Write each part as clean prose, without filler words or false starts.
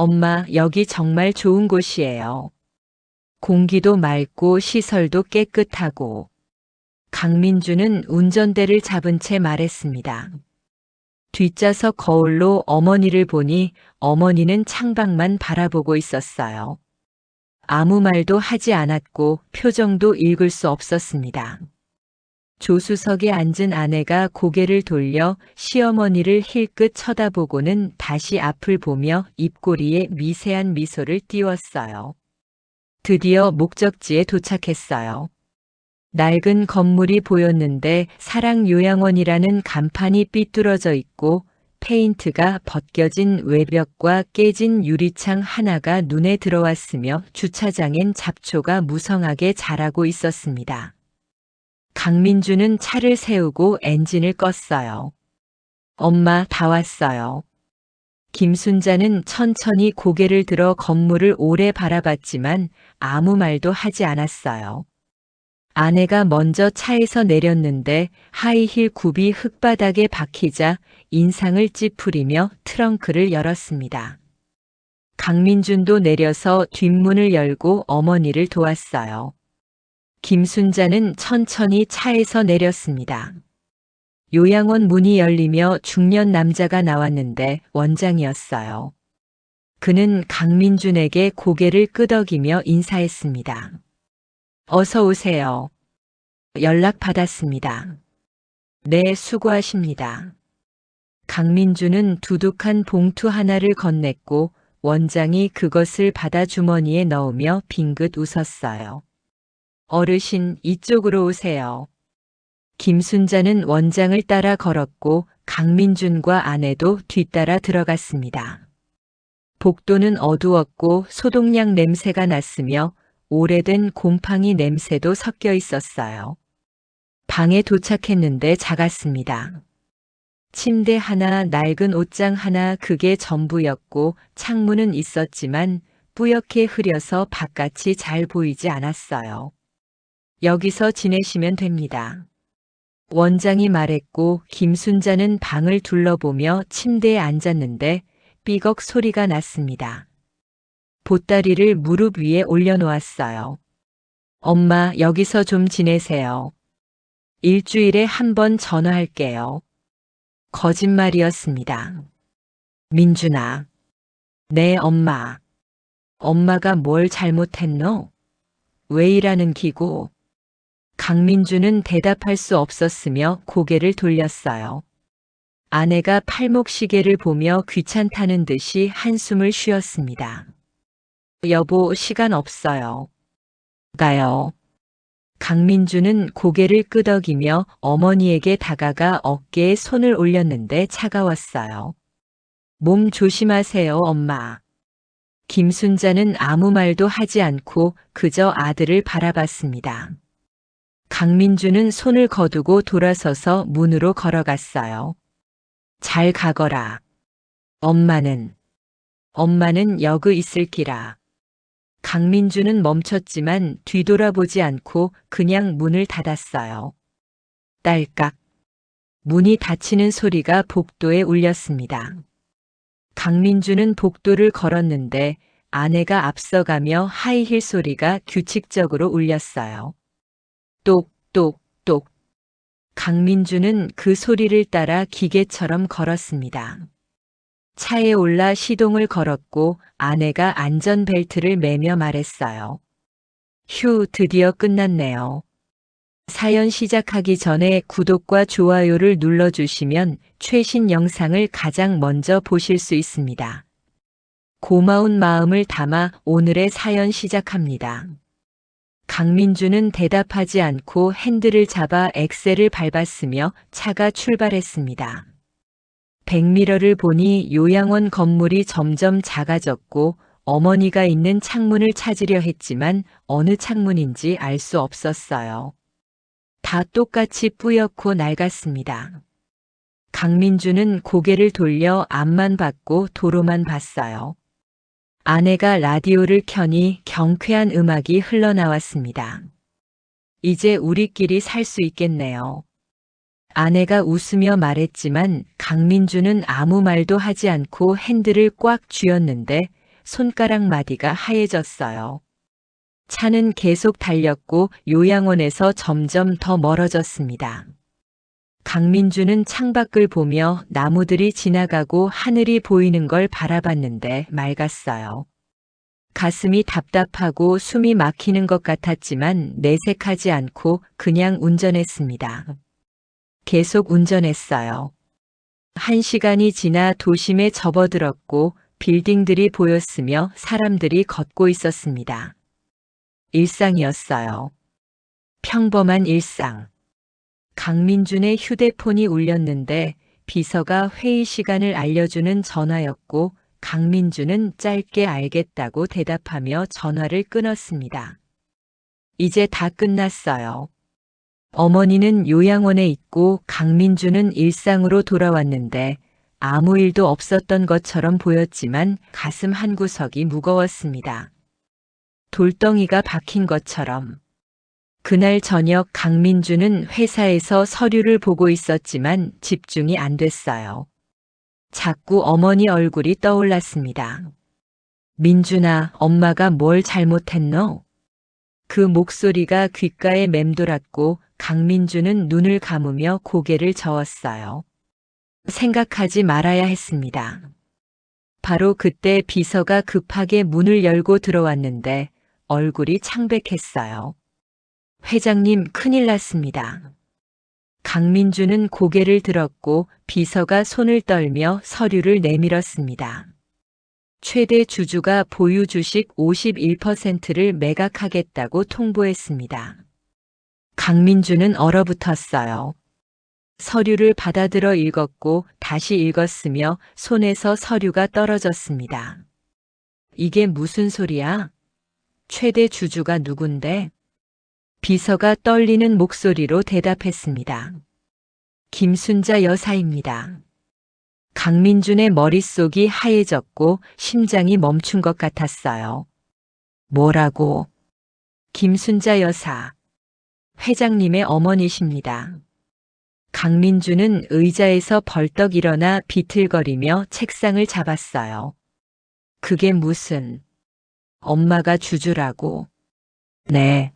엄마, 여기 정말 좋은 곳이에요. 공기도 맑고 시설도 깨끗하고. 강민주는 운전대를 잡은 채 말했습니다. 뒷좌석 거울로 어머니를 보니 어머니는 창밖만 바라보고 있었어요. 아무 말도 하지 않았고 표정도 읽을 수 없었습니다. 조수석에 앉은 아내가 고개를 돌려 시어머니를 힐끗 쳐다보고는 다시 앞을 보며 입꼬리에 미세한 미소를 띄웠어요. 드디어 목적지에 도착했어요. 낡은 건물이 보였는데 사랑요양원이라는 간판이 삐뚤어져 있고 페인트가 벗겨진 외벽과 깨진 유리창 하나가 눈에 들어왔으며 주차장엔 잡초가 무성하게 자라고 있었습니다. 강민주는 차를 세우고 엔진을 껐어요. 엄마, 다 왔어요. 김순자는 천천히 고개를 들어 건물을 오래 바라봤지만 아무 말도 하지 않았어요. 아내가 먼저 차에서 내렸는데 하이힐 굽이 흙바닥에 박히자 인상을 찌푸리며 트렁크를 열었습니다. 강민준도 내려서 뒷문을 열고 어머니를 도왔어요. 김순자는 천천히 차에서 내렸습니다. 요양원 문이 열리며 중년 남자가 나왔는데 원장이었어요. 그는 강민준에게 고개를 끄덕이며 인사했습니다. 어서 오세요. 연락 받았습니다. 네, 수고하십니다. 강민준은 두둑한 봉투 하나를 건넸고 원장이 그것을 받아 주머니에 넣으며 빙긋 웃었어요. 어르신, 이쪽으로 오세요. 김순자는 원장을 따라 걸었고 강민준과 아내도 뒤따라 들어갔습니다. 복도는 어두웠고 소독약 냄새가 났으며 오래된 곰팡이 냄새도 섞여 있었어요. 방에 도착했는데 작았습니다. 침대 하나, 낡은 옷장 하나, 그게 전부였고 창문은 있었지만 뿌옇게 흐려서 바깥이 잘 보이지 않았어요. 여기서 지내시면 됩니다. 원장이 말했고 김순자는 방을 둘러보며 침대에 앉았는데 삐걱 소리가 났습니다. 보따리를 무릎 위에 올려놓았어요. 엄마, 여기서 좀 지내세요. 일주일에 한 번 전화할게요. 거짓말이었습니다. 민준아. 네, 엄마. 엄마가 뭘 잘못했노? 왜 이라는 기고? 강민주는 대답할 수 없었으며 고개를 돌렸어요. 아내가 팔목시계를 보며 귀찮다는 듯이 한숨을 쉬었습니다. 여보, 시간 없어요. 가요. 강민주는 고개를 끄덕이며 어머니에게 다가가 어깨에 손을 올렸는데 차가웠어요. 몸 조심하세요, 엄마. 김순자는 아무 말도 하지 않고 그저 아들을 바라봤습니다. 강민주는 손을 거두고 돌아서서 문으로 걸어갔어요. 잘 가거라. 엄마는 여기 있을기라. 강민주는 멈췄지만 뒤돌아보지 않고 그냥 문을 닫았어요. 딸깍. 문이 닫히는 소리가 복도에 울렸습니다. 강민주는 복도를 걸었는데 아내가 앞서가며 하이힐 소리가 규칙적으로 울렸어요. 똑똑똑. 강민주는 그 소리를 따라 기계처럼 걸었습니다. 차에 올라 시동을 걸었고 아내가 안전벨트를 매며 말했어요. 휴, 드디어 끝났네요. 사연 시작하기 전에 구독과 좋아요를 눌러주시면 최신 영상을 가장 먼저 보실 수 있습니다. 고마운 마음을 담아 오늘의 사연 시작합니다. 강민주는 대답하지 않고 핸들을 잡아 엑셀을 밟았으며 차가 출발했습니다. 백미러를 보니 요양원 건물이 점점 작아졌고 어머니가 있는 창문을 찾으려 했지만 어느 창문인지 알 수 없었어요. 다 똑같이 뿌옇고 낡았습니다. 강민주는 고개를 돌려 앞만 봤고 도로만 봤어요. 아내가 라디오를 켜니 경쾌한 음악이 흘러나왔습니다. 이제 우리끼리 살 수 있겠네요. 아내가 웃으며 말했지만 강민주는 아무 말도 하지 않고 핸들을 꽉 쥐었는데 손가락 마디가 하얘졌어요. 차는 계속 달렸고 요양원에서 점점 더 멀어졌습니다. 강민주는 창밖을 보며 나무들이 지나가고 하늘이 보이는 걸 바라봤는데 맑았어요. 가슴이 답답하고 숨이 막히는 것 같았지만 내색하지 않고 그냥 운전했습니다. 계속 운전했어요. 1시간이 지나 도심에 접어들었고 빌딩들이 보였으며 사람들이 걷고 있었습니다. 일상이었어요. 평범한 일상. 강민준의 휴대폰이 울렸는데 비서가 회의 시간을 알려주는 전화였고 강민준은 짧게 알겠다고 대답하며 전화를 끊었습니다. 이제 다 끝났어요. 어머니는 요양원에 있고 강민준은 일상으로 돌아왔는데 아무 일도 없었던 것처럼 보였지만 가슴 한구석이 무거웠습니다. 돌덩이가 박힌 것처럼. 그날 저녁 강민주는 회사에서 서류를 보고 있었지만 집중이 안 됐어요. 자꾸 어머니 얼굴이 떠올랐습니다. 민준아, 엄마가 뭘 잘못했노? 그 목소리가 귓가에 맴돌았고 강민주는 눈을 감으며 고개를 저었어요. 생각하지 말아야 했습니다. 바로 그때 비서가 급하게 문을 열고 들어왔는데 얼굴이 창백했어요. 회장님, 큰일 났습니다. 강민주는 고개를 들었고 비서가 손을 떨며 서류를 내밀었습니다. 최대 주주가 보유 주식 51%를 매각하겠다고 통보했습니다. 강민주는 얼어붙었어요. 서류를 받아들어 읽었고 다시 읽었으며 손에서 서류가 떨어졌습니다. 이게 무슨 소리야? 최대 주주가 누군데? 비서가 떨리는 목소리로 대답했습니다. 김순자 여사입니다. 강민준의 머릿속이 하얘졌고 심장이 멈춘 것 같았어요. 뭐라고? 김순자 여사. 회장님의 어머니십니다. 강민준은 의자에서 벌떡 일어나 비틀거리며 책상을 잡았어요. 그게 무슨... 엄마가 주주라고. 네.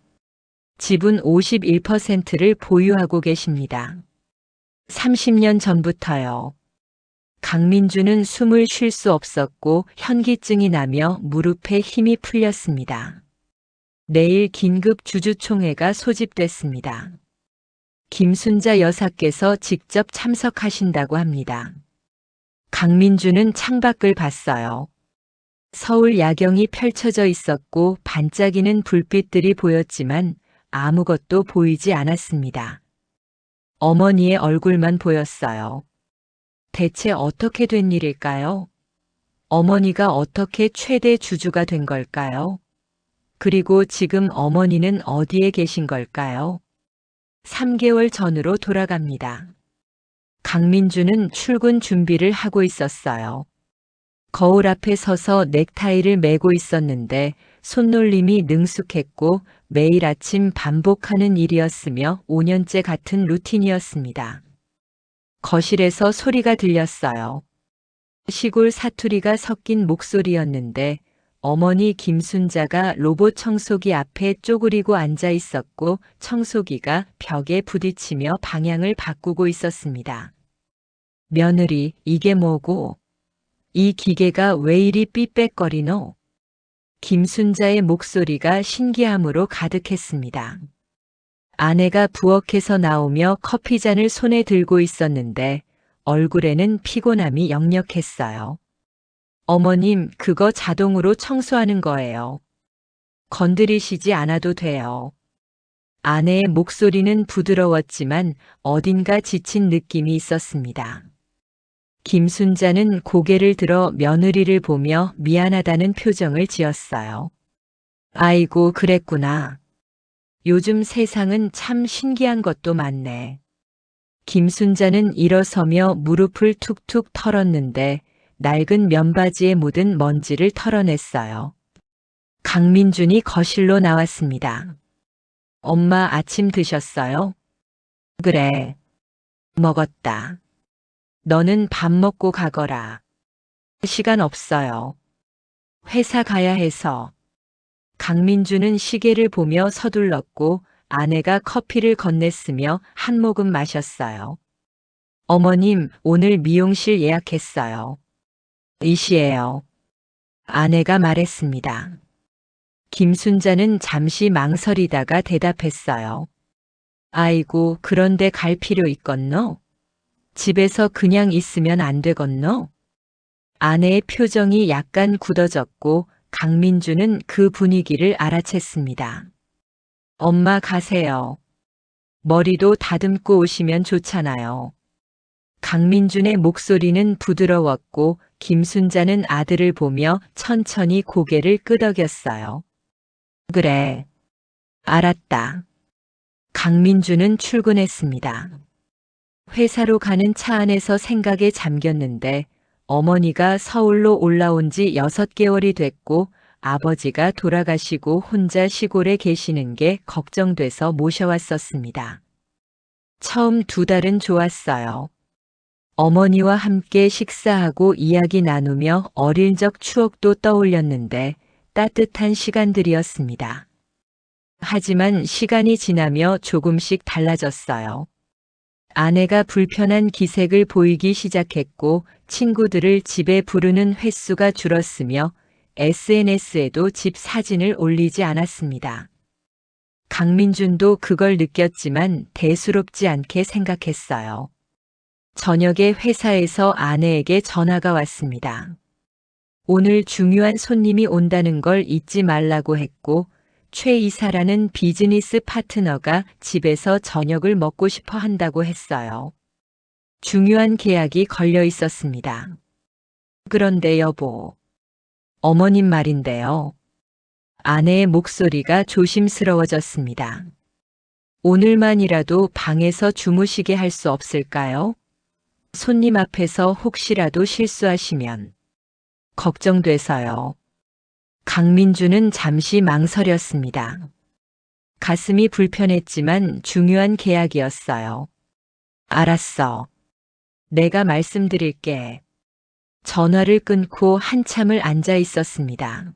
지분 51%를 보유하고 계십니다. 30년 전부터요. 강민주는 숨을 쉴 수 없었고 현기증이 나며 무릎에 힘이 풀렸습니다. 내일 긴급 주주총회가 소집됐습니다. 김순자 여사께서 직접 참석하신다고 합니다. 강민주는 창밖을 봤어요. 서울 야경이 펼쳐져 있었고 반짝이는 불빛들이 보였지만 아무것도 보이지 않았습니다. 어머니의 얼굴만 보였어요. 대체 어떻게 된 일일까요? 어머니가 어떻게 최대 주주가 된 걸까요? 그리고 지금 어머니는 어디에 계신 걸까요? 3개월 전으로 돌아갑니다. 강민주는 출근 준비를 하고 있었어요. 거울 앞에 서서 넥타이를 매고 있었는데 손놀림이 능숙했고 매일 아침 반복하는 일이었으며 5년째 같은 루틴이었습니다. 거실에서 소리가 들렸어요. 시골 사투리가 섞인 목소리였는데 어머니 김순자가 로봇 청소기 앞에 쪼그리고 앉아 있었고 청소기가 벽에 부딪히며 방향을 바꾸고 있었습니다. 며느리, 이게 뭐고? 이 기계가 왜 이리 삐빽거리노? 김순자의 목소리가 신기함으로 가득했습니다. 아내가 부엌에서 나오며 커피잔을 손에 들고 있었는데 얼굴에는 피곤함이 역력했어요. 어머님, 그거 자동으로 청소하는 거예요. 건드리시지 않아도 돼요. 아내의 목소리는 부드러웠지만 어딘가 지친 느낌이 있었습니다. 김순자는 고개를 들어 며느리를 보며 미안하다는 표정을 지었어요. 아이고, 그랬구나. 요즘 세상은 참 신기한 것도 많네. 김순자는 일어서며 무릎을 툭툭 털었는데 낡은 면바지에 묻은 먼지를 털어냈어요. 강민준이 거실로 나왔습니다. 엄마 아침 드셨어요? 그래. 먹었다. 너는 밥 먹고 가거라. 시간 없어요. 회사 가야 해서. 강민주는 시계를 보며 서둘렀고 아내가 커피를 건넸으며 한 모금 마셨어요. 어머님, 오늘 미용실 예약했어요. 이시에요. 아내가 말했습니다. 김순자는 잠시 망설이다가 대답했어요. 아이고, 그런데 갈 필요 있겠노? 집에서 그냥 있으면 안 되겠노? 아내의 표정이 약간 굳어졌고 강민주는 그 분위기를 알아챘습니다. 엄마 가세요. 머리도 다듬고 오시면 좋잖아요. 강민준의 목소리는 부드러웠고 김순자는 아들을 보며 천천히 고개를 끄덕였어요. 그래. 알았다. 강민주는 출근했습니다. 회사로 가는 차 안에서 생각에 잠겼는데 어머니가 서울로 올라온 지 6개월이 됐고 아버지가 돌아가시고 혼자 시골에 계시는 게 걱정돼서 모셔왔었습니다. 처음 2달은 좋았어요. 어머니와 함께 식사하고 이야기 나누며 어릴 적 추억도 떠올렸는데 따뜻한 시간들이었습니다. 하지만 시간이 지나며 조금씩 달라졌어요. 아내가 불편한 기색을 보이기 시작했고 친구들을 집에 부르는 횟수가 줄었으며 SNS에도 집 사진을 올리지 않았습니다. 강민준도 그걸 느꼈지만 대수롭지 않게 생각했어요. 저녁에 회사에서 아내에게 전화가 왔습니다. 오늘 중요한 손님이 온다는 걸 잊지 말라고 했고 최 이사라는 비즈니스 파트너가 집에서 저녁을 먹고 싶어 한다고 했어요. 중요한 계약이 걸려 있었습니다. 그런데 여보, 어머님 말인데요. 아내의 목소리가 조심스러워졌습니다. 오늘만이라도 방에서 주무시게 할 수 없을까요? 손님 앞에서 혹시라도 실수하시면. 걱정돼서요. 강민주는 잠시 망설였습니다. 가슴이 불편했지만 중요한 계약이었어요. 알았어. 내가 말씀드릴게. 전화를 끊고 한참을 앉아 있었습니다.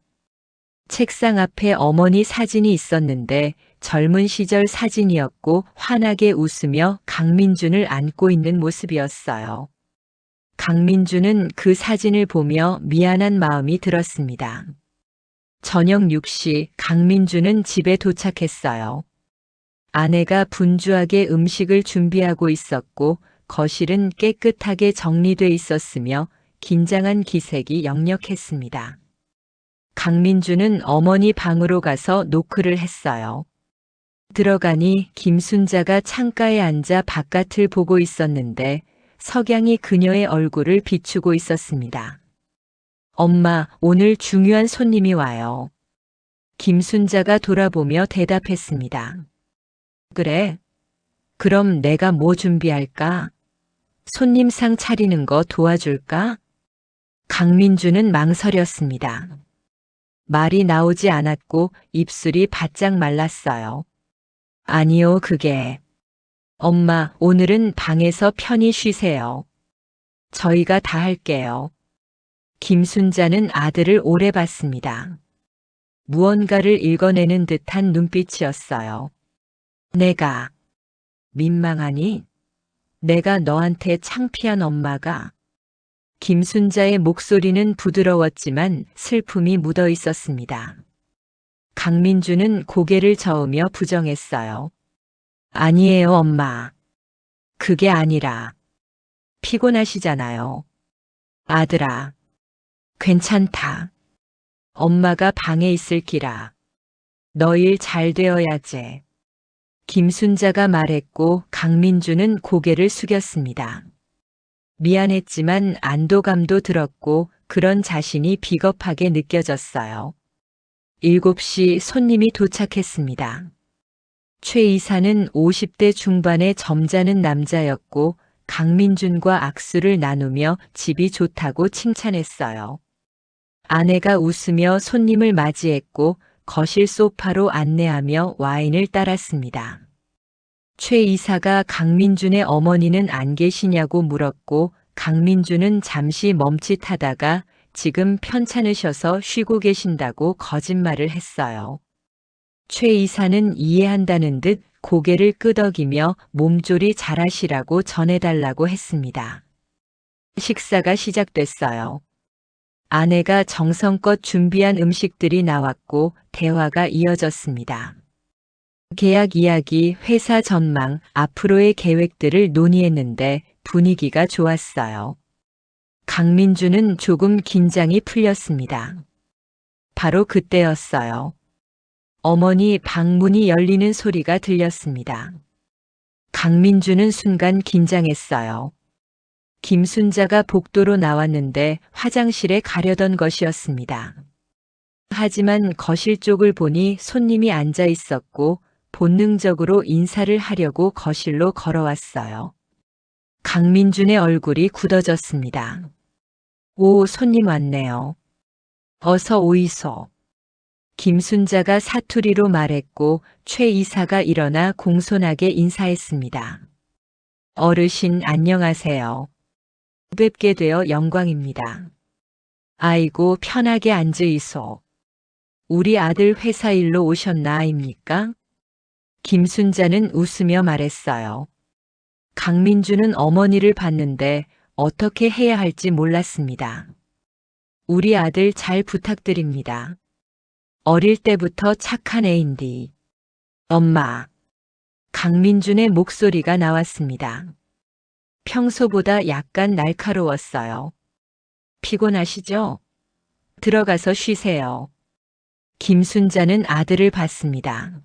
책상 앞에 어머니 사진이 있었는데 젊은 시절 사진이었고 환하게 웃으며 강민준을 안고 있는 모습이었어요. 강민주는 그 사진을 보며 미안한 마음이 들었습니다. 저녁 6시 강민주는 집에 도착했어요. 아내가 분주하게 음식을 준비하고 있었고 거실은 깨끗하게 정리돼 있었으며 긴장한 기색이 역력했습니다. 강민주는 어머니 방으로 가서 노크를 했어요. 들어가니 김순자가 창가에 앉아 바깥을 보고 있었는데 석양이 그녀의 얼굴을 비추고 있었습니다. 엄마, 오늘 중요한 손님이 와요. 김순자가 돌아보며 대답했습니다. 그래? 그럼 내가 뭐 준비할까? 손님상 차리는 거 도와줄까? 강민주는 망설였습니다. 말이 나오지 않았고 입술이 바짝 말랐어요. 아니요, 그게. 엄마, 오늘은 방에서 편히 쉬세요. 저희가 다 할게요. 김순자는 아들을 오래 봤습니다. 무언가를 읽어내는 듯한 눈빛이었어요. 내가 민망하니? 내가 너한테 창피한 엄마가? 김순자의 목소리는 부드러웠지만 슬픔이 묻어 있었습니다. 강민주는 고개를 저으며 부정했어요. 아니에요, 엄마. 그게 아니라 피곤하시잖아요. 아들아, 괜찮다. 엄마가 방에 있을 기라. 너 일 잘 되어야지. 김순자가 말했고 강민주는 고개를 숙였습니다. 미안했지만 안도감도 들었고 그런 자신이 비겁하게 느껴졌어요. 7시 손님이 도착했습니다. 최 이사는 50대 중반의 점잖은 남자였고 강민준과 악수를 나누며 집이 좋다고 칭찬했어요. 아내가 웃으며 손님을 맞이했고 거실 소파로 안내하며 와인을 따랐습니다. 최 이사가 강민준의 어머니는 안 계시냐고 물었고 강민준은 잠시 멈칫하다가 지금 편찮으셔서 쉬고 계신다고 거짓말을 했어요. 최 이사는 이해한다는 듯 고개를 끄덕이며 몸조리 잘하시라고 전해달라고 했습니다. 식사가 시작됐어요. 아내가 정성껏 준비한 음식들이 나왔고 대화가 이어졌습니다. 계약 이야기, 회사 전망, 앞으로의 계획들을 논의했는데 분위기가 좋았어요. 강민주는 조금 긴장이 풀렸습니다. 바로 그때였어요. 어머니 방문이 열리는 소리가 들렸습니다. 강민주는 순간 긴장했어요. 김순자가 복도로 나왔는데 화장실에 가려던 것이었습니다. 하지만 거실 쪽을 보니 손님이 앉아 있었고 본능적으로 인사를 하려고 거실로 걸어왔어요. 강민준의 얼굴이 굳어졌습니다. 오, 손님 왔네요. 어서 오이소. 김순자가 사투리로 말했고 최 이사가 일어나 공손하게 인사했습니다. 어르신 안녕하세요. 뵙게 되어 영광입니다. 아이고 편하게 앉으이소. 우리 아들 회사 일로 오셨나 아입니까? 김순자는 웃으며 말했어요. 강민주는 어머니를 봤는데 어떻게 해야 할지 몰랐습니다. 우리 아들 잘 부탁드립니다. 어릴 때부터 착한 애인디. 엄마. 강민준의 목소리가 나왔습니다. 평소보다 약간 날카로웠어요. 피곤하시죠? 들어가서 쉬세요. 김순자는 아들을 봤습니다.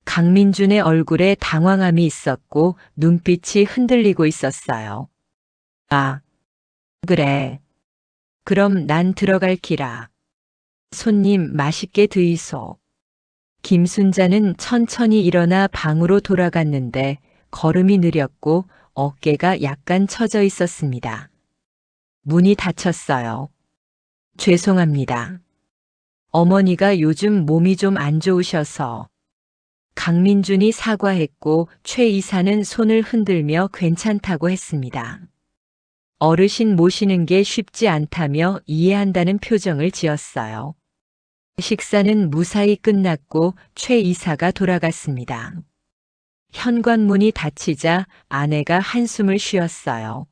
강민준의 얼굴에 당황함이 있었고 눈빛이 흔들리고 있었어요. 아, 그래. 그럼 난 들어갈 기라. 손님 맛있게 드이소. 김순자는 천천히 일어나 방으로 돌아갔는데 걸음이 느렸고 어깨가 약간 처져 있었습니다. 문이 닫혔어요. 죄송합니다. 어머니가 요즘 몸이 좀 안 좋으셔서. 강민준이 사과했고 최 이사는 손을 흔들며 괜찮다고 했습니다. 어르신 모시는 게 쉽지 않다며 이해한다는 표정을 지었어요. 식사는 무사히 끝났고 최 이사가 돌아갔습니다. 현관문이 닫히자 아내가 한숨을 쉬었어요.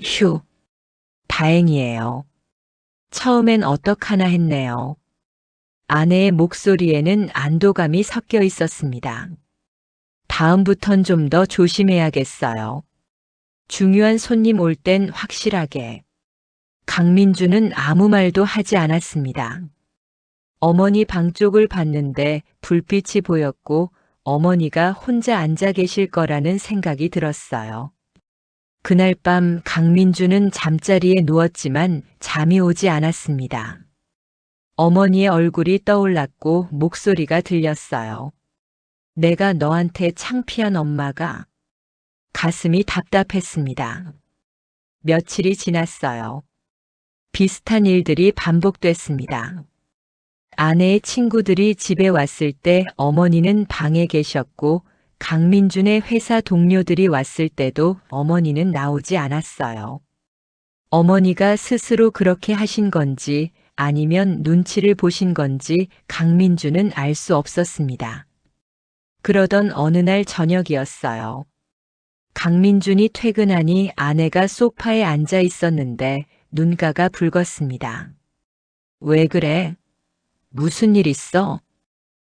휴, 다행이에요. 처음엔 어떡하나 했네요. 아내의 목소리에는 안도감이 섞여 있었습니다. 다음부턴 좀 더 조심해야겠어요. 중요한 손님 올 땐 확실하게. 강민주는 아무 말도 하지 않았습니다. 어머니 방 쪽을 봤는데 불빛이 보였고 어머니가 혼자 앉아 계실 거라는 생각이 들었어요. 그날 밤 강민주는 잠자리에 누웠지만 잠이 오지 않았습니다. 어머니의 얼굴이 떠올랐고 목소리가 들렸어요. 내가 너한테 창피한 엄마가. 가슴이 답답했습니다. 며칠이 지났어요. 비슷한 일들이 반복됐습니다. 아내의 친구들이 집에 왔을 때 어머니는 방에 계셨고 강민준의 회사 동료들이 왔을 때도 어머니는 나오지 않았어요. 어머니가 스스로 그렇게 하신 건지 아니면 눈치를 보신 건지 강민준은 알 수 없었습니다. 그러던 어느 날 저녁이었어요. 강민준이 퇴근하니 아내가 소파에 앉아 있었는데 눈가가 붉었습니다. 왜 그래? 무슨 일 있어?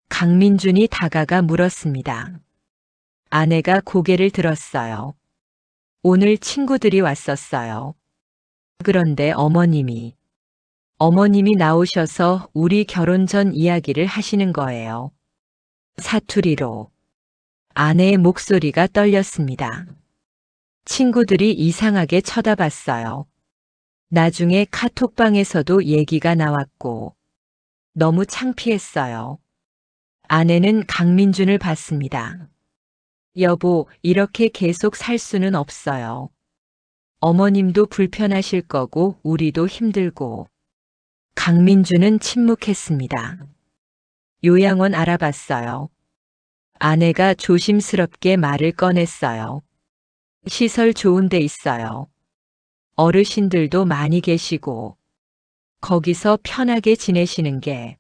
강민준이 다가가 물었습니다. 아내가 고개를 들었어요. 오늘 친구들이 왔었어요. 그런데 어머님이 나오셔서 우리 결혼 전 이야기를 하시는 거예요. 사투리로. 아내의 목소리가 떨렸습니다. 친구들이 이상하게 쳐다봤어요. 나중에 카톡방에서도 얘기가 나왔고 너무 창피했어요. 아내는 강민준을 봤습니다. 여보, 이렇게 계속 살 수는 없어요. 어머님도 불편하실 거고 우리도 힘들고. 강민준은 침묵했습니다. 요양원 알아봤어요. 아내가 조심스럽게 말을 꺼냈어요. 시설 좋은 데 있어요. 어르신들도 많이 계시고 거기서 편하게 지내시는 게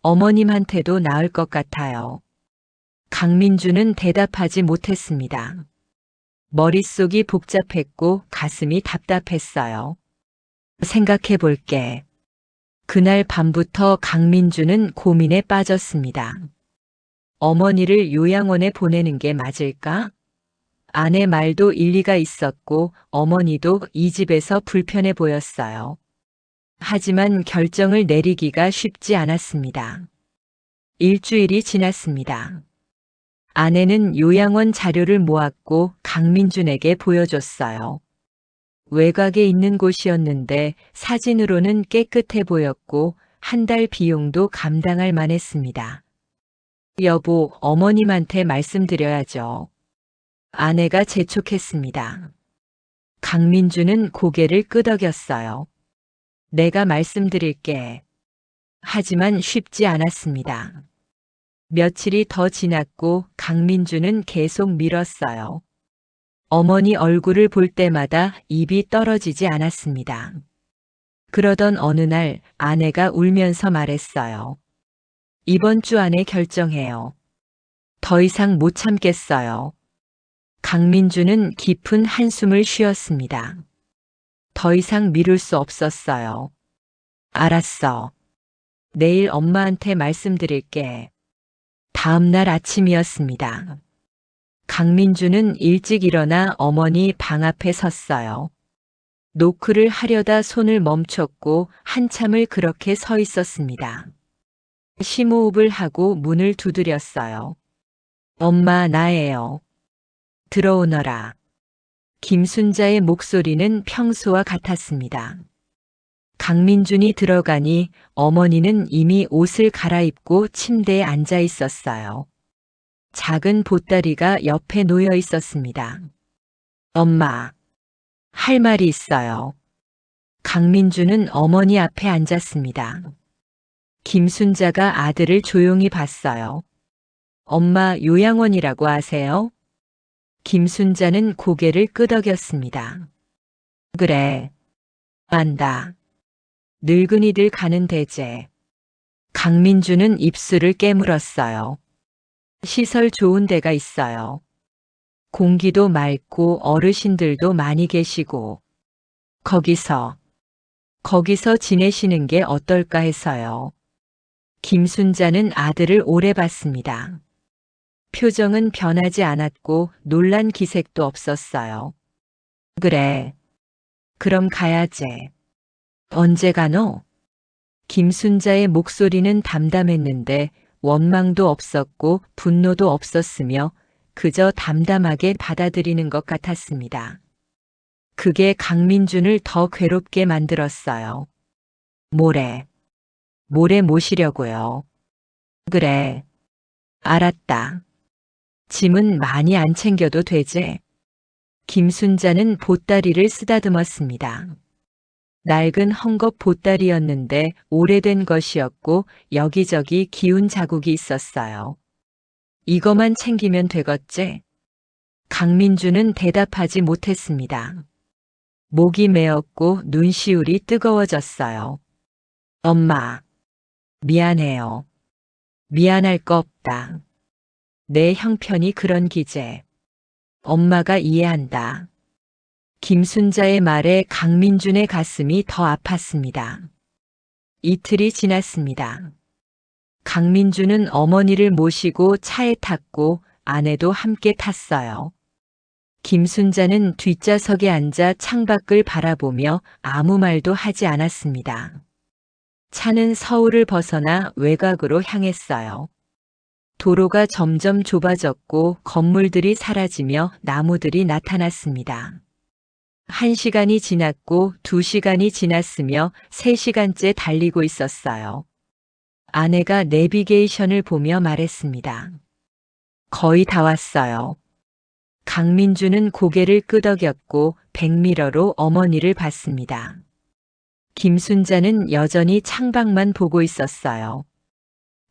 어머님한테도 나을 것 같아요. 강민주는 대답하지 못했습니다. 머릿속이 복잡했고 가슴이 답답했어요. 생각해 볼게. 그날 밤부터 강민주는 고민에 빠졌습니다. 어머니를 요양원에 보내는 게 맞을까? 아내 말도 일리가 있었고 어머니도 이 집에서 불편해 보였어요. 하지만 결정을 내리기가 쉽지 않았습니다. 일주일이 지났습니다. 아내는 요양원 자료를 모았고 강민준에게 보여줬어요. 외곽에 있는 곳이었는데 사진으로는 깨끗해 보였고 한 달 비용도 감당할 만했습니다. 여보, 어머님한테 말씀드려야죠. 아내가 재촉했습니다. 강민주는 고개를 끄덕였어요. 내가 말씀드릴게. 하지만 쉽지 않았습니다. 며칠이 더 지났고 강민주는 계속 미뤘어요. 어머니 얼굴을 볼 때마다 입이 떨어지지 않았습니다. 그러던 어느 날 아내가 울면서 말했어요. 이번 주 안에 결정해요. 더 이상 못 참겠어요. 강민주는 깊은 한숨을 쉬었습니다. 더 이상 미룰 수 없었어요. 알았어. 내일 엄마한테 말씀드릴게. 다음 날 아침이었습니다. 강민주는 일찍 일어나 어머니 방 앞에 섰어요. 노크를 하려다 손을 멈췄고 한참을 그렇게 서 있었습니다. 심호흡을 하고 문을 두드렸어요. 엄마, 나예요. 들어오너라. 김순자의 목소리는 평소와 같았습니다. 강민준이 들어가니 어머니는 이미 옷을 갈아입고 침대에 앉아 있었어요. 작은 보따리가 옆에 놓여 있었습니다. 엄마, 할 말이 있어요. 강민주는 어머니 앞에 앉았습니다. 김순자가 아들을 조용히 봤어요. 엄마, 요양원이라고 아세요? 김순자는 고개를 끄덕였습니다. 그래, 안다. 늙은이들 가는 데제. 강민주는 입술을 깨물었어요. 시설 좋은 데가 있어요. 공기도 맑고 어르신들도 많이 계시고 거기서 지내시는 게 어떨까 해서요. 김순자는 아들을 오래 봤습니다. 표정은 변하지 않았고 놀란 기색도 없었어요. 그래, 그럼 가야지. 언제 가노? 김순자의 목소리는 담담했는데 원망도 없었고 분노도 없었으며 그저 담담하게 받아들이는 것 같았습니다. 그게 강민준을 더 괴롭게 만들었어요. 모레 모시려고요. 그래, 알았다. 짐은 많이 안 챙겨도 되지? 김순자는 보따리를 쓰다듬었습니다. 낡은 헝겊 보따리였는데 오래된 것이었고 여기저기 기운 자국이 있었어요. 이거만 챙기면 되겠지? 강민주는 대답하지 못했습니다. 목이 메었고 눈시울이 뜨거워졌어요. 엄마, 미안해요. 미안할 거 없다. 내 형편이 그런 기제. 엄마가 이해한다. 김순자의 말에 강민준의 가슴이 더 아팠습니다. 이틀이 지났습니다. 강민준은 어머니를 모시고 차에 탔고 아내도 함께 탔어요. 김순자는 뒷좌석에 앉아 창밖을 바라보며 아무 말도 하지 않았습니다. 차는 서울을 벗어나 외곽으로 향했어요. 도로가 점점 좁아졌고 건물들이 사라지며 나무들이 나타났습니다. 1시간이 지났고 2시간이 지났으며 3시간째 달리고 있었어요. 아내가 내비게이션을 보며 말했습니다. 거의 다 왔어요. 강민주는 고개를 끄덕였고 백미러로 어머니를 봤습니다. 김순자는 여전히 창밖만 보고 있었어요.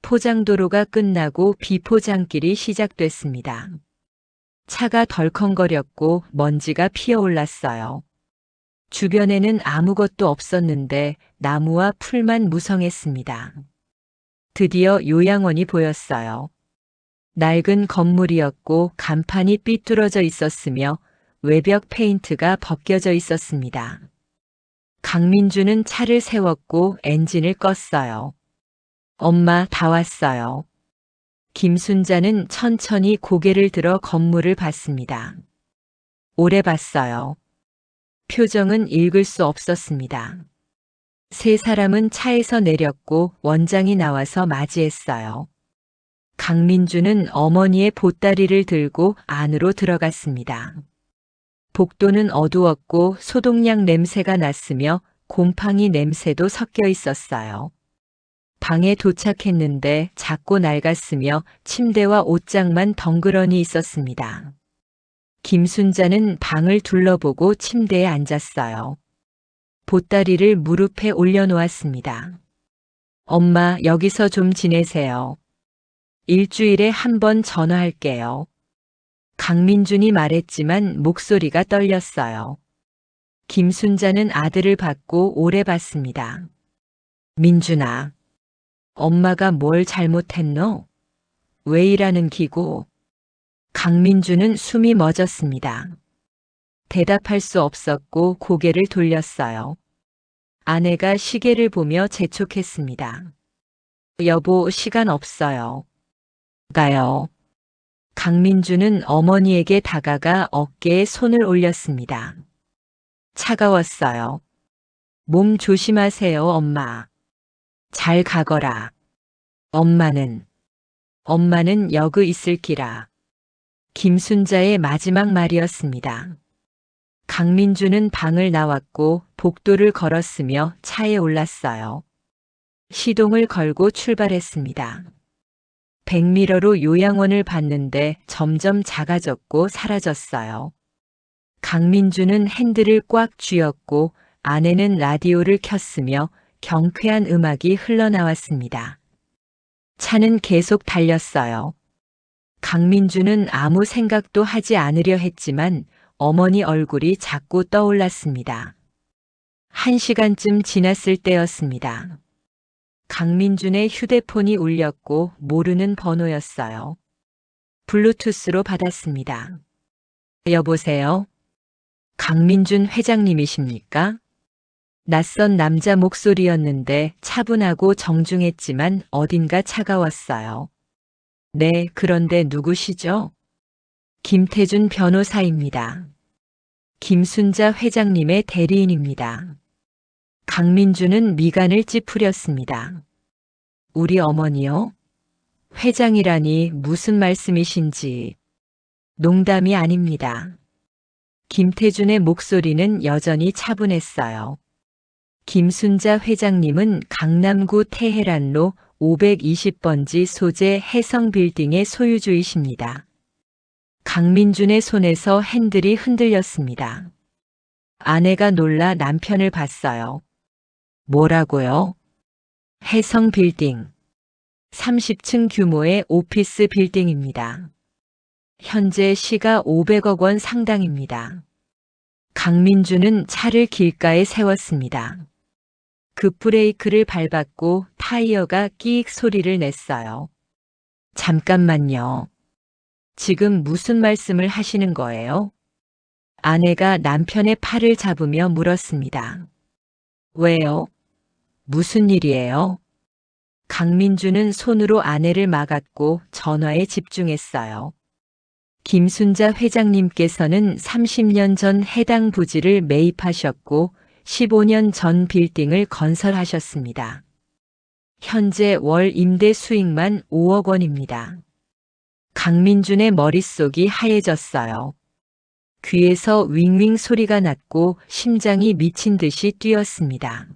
포장도로가 끝나고 비포장길이 시작됐습니다. 차가 덜컹거렸고 먼지가 피어올랐어요. 주변에는 아무것도 없었는데 나무와 풀만 무성했습니다. 드디어 요양원이 보였어요. 낡은 건물이었고 간판이 삐뚤어져 있었으며 외벽 페인트가 벗겨져 있었습니다. 강민주는 차를 세웠고 엔진을 껐어요. 엄마, 다 왔어요. 김순자는 천천히 고개를 들어 건물을 봤습니다. 오래 봤어요. 표정은 읽을 수 없었습니다. 세 사람은 차에서 내렸고 원장이 나와서 맞이했어요. 강민주는 어머니의 보따리를 들고 안으로 들어갔습니다. 복도는 어두웠고 소독약 냄새가 났으며 곰팡이 냄새도 섞여 있었어요. 방에 도착했는데 작고 낡았으며 침대와 옷장만 덩그러니 있었습니다. 김순자는 방을 둘러보고 침대에 앉았어요. 보따리를 무릎에 올려놓았습니다. 엄마, 여기서 좀 지내세요. 일주일에 한 번 전화할게요. 강민준이 말했지만 목소리가 떨렸어요. 김순자는 아들을 받고 오래 봤습니다. 민준아, 엄마가 뭘 잘못했노? 왜 일하는 기고? 강민준은 숨이 멎었습니다. 대답할 수 없었고 고개를 돌렸어요. 아내가 시계를 보며 재촉했습니다. 여보, 시간 없어요. 가요. 강민주는 어머니에게 다가가 어깨에 손을 올렸습니다. 차가웠어요. 몸 조심하세요, 엄마. 잘 가거라. 엄마는 여그 있을기라. 김순자의 마지막 말이었습니다. 강민주는 방을 나왔고 복도를 걸었으며 차에 올랐어요. 시동을 걸고 출발했습니다. 백미러로 요양원을 봤는데 점점 작아졌고 사라졌어요. 강민주는 핸들을 꽉 쥐었고 아내는 라디오를 켰으며 경쾌한 음악이 흘러나왔습니다. 차는 계속 달렸어요. 강민주는 아무 생각도 하지 않으려 했지만 어머니 얼굴이 자꾸 떠올랐습니다. 1시간쯤 지났을 때였습니다. 강민준의 휴대폰이 울렸고 모르는 번호였어요. 블루투스로 받았습니다. 여보세요? 강민준 회장님이십니까? 낯선 남자 목소리였는데 차분하고 정중했지만 어딘가 차가웠어요. 네, 그런데 누구시죠? 김태준 변호사입니다. 김순자 회장님의 대리인입니다. 강민주는 미간을 찌푸렸습니다. 우리 어머니요? 회장이라니 무슨 말씀이신지. 농담이 아닙니다. 김태준의 목소리는 여전히 차분했어요. 김순자 회장님은 강남구 테헤란로 520번지 소재 해성빌딩의 소유주이십니다. 강민준의 손에서 핸들이 흔들렸습니다. 아내가 놀라 남편을 봤어요. 뭐라고요? 해성빌딩. 30층 규모의 오피스 빌딩입니다. 현재 시가 500억 원 상당입니다. 강민주는 차를 길가에 세웠습니다. 급브레이크를 밟았고 타이어가 끼익 소리를 냈어요. 잠깐만요. 지금 무슨 말씀을 하시는 거예요? 아내가 남편의 팔을 잡으며 물었습니다. 왜요? 무슨 일이에요? 강민주는 손으로 아내를 막았고 전화에 집중했어요. 김순자 회장님께서는 30년 전 해당 부지를 매입하셨고 15년 전 빌딩을 건설하셨습니다. 현재 월 임대 수익만 5억 원입니다. 강민준의 머릿속이 하얘졌어요. 귀에서 윙윙 소리가 났고 심장이 미친 듯이 뛰었습니다.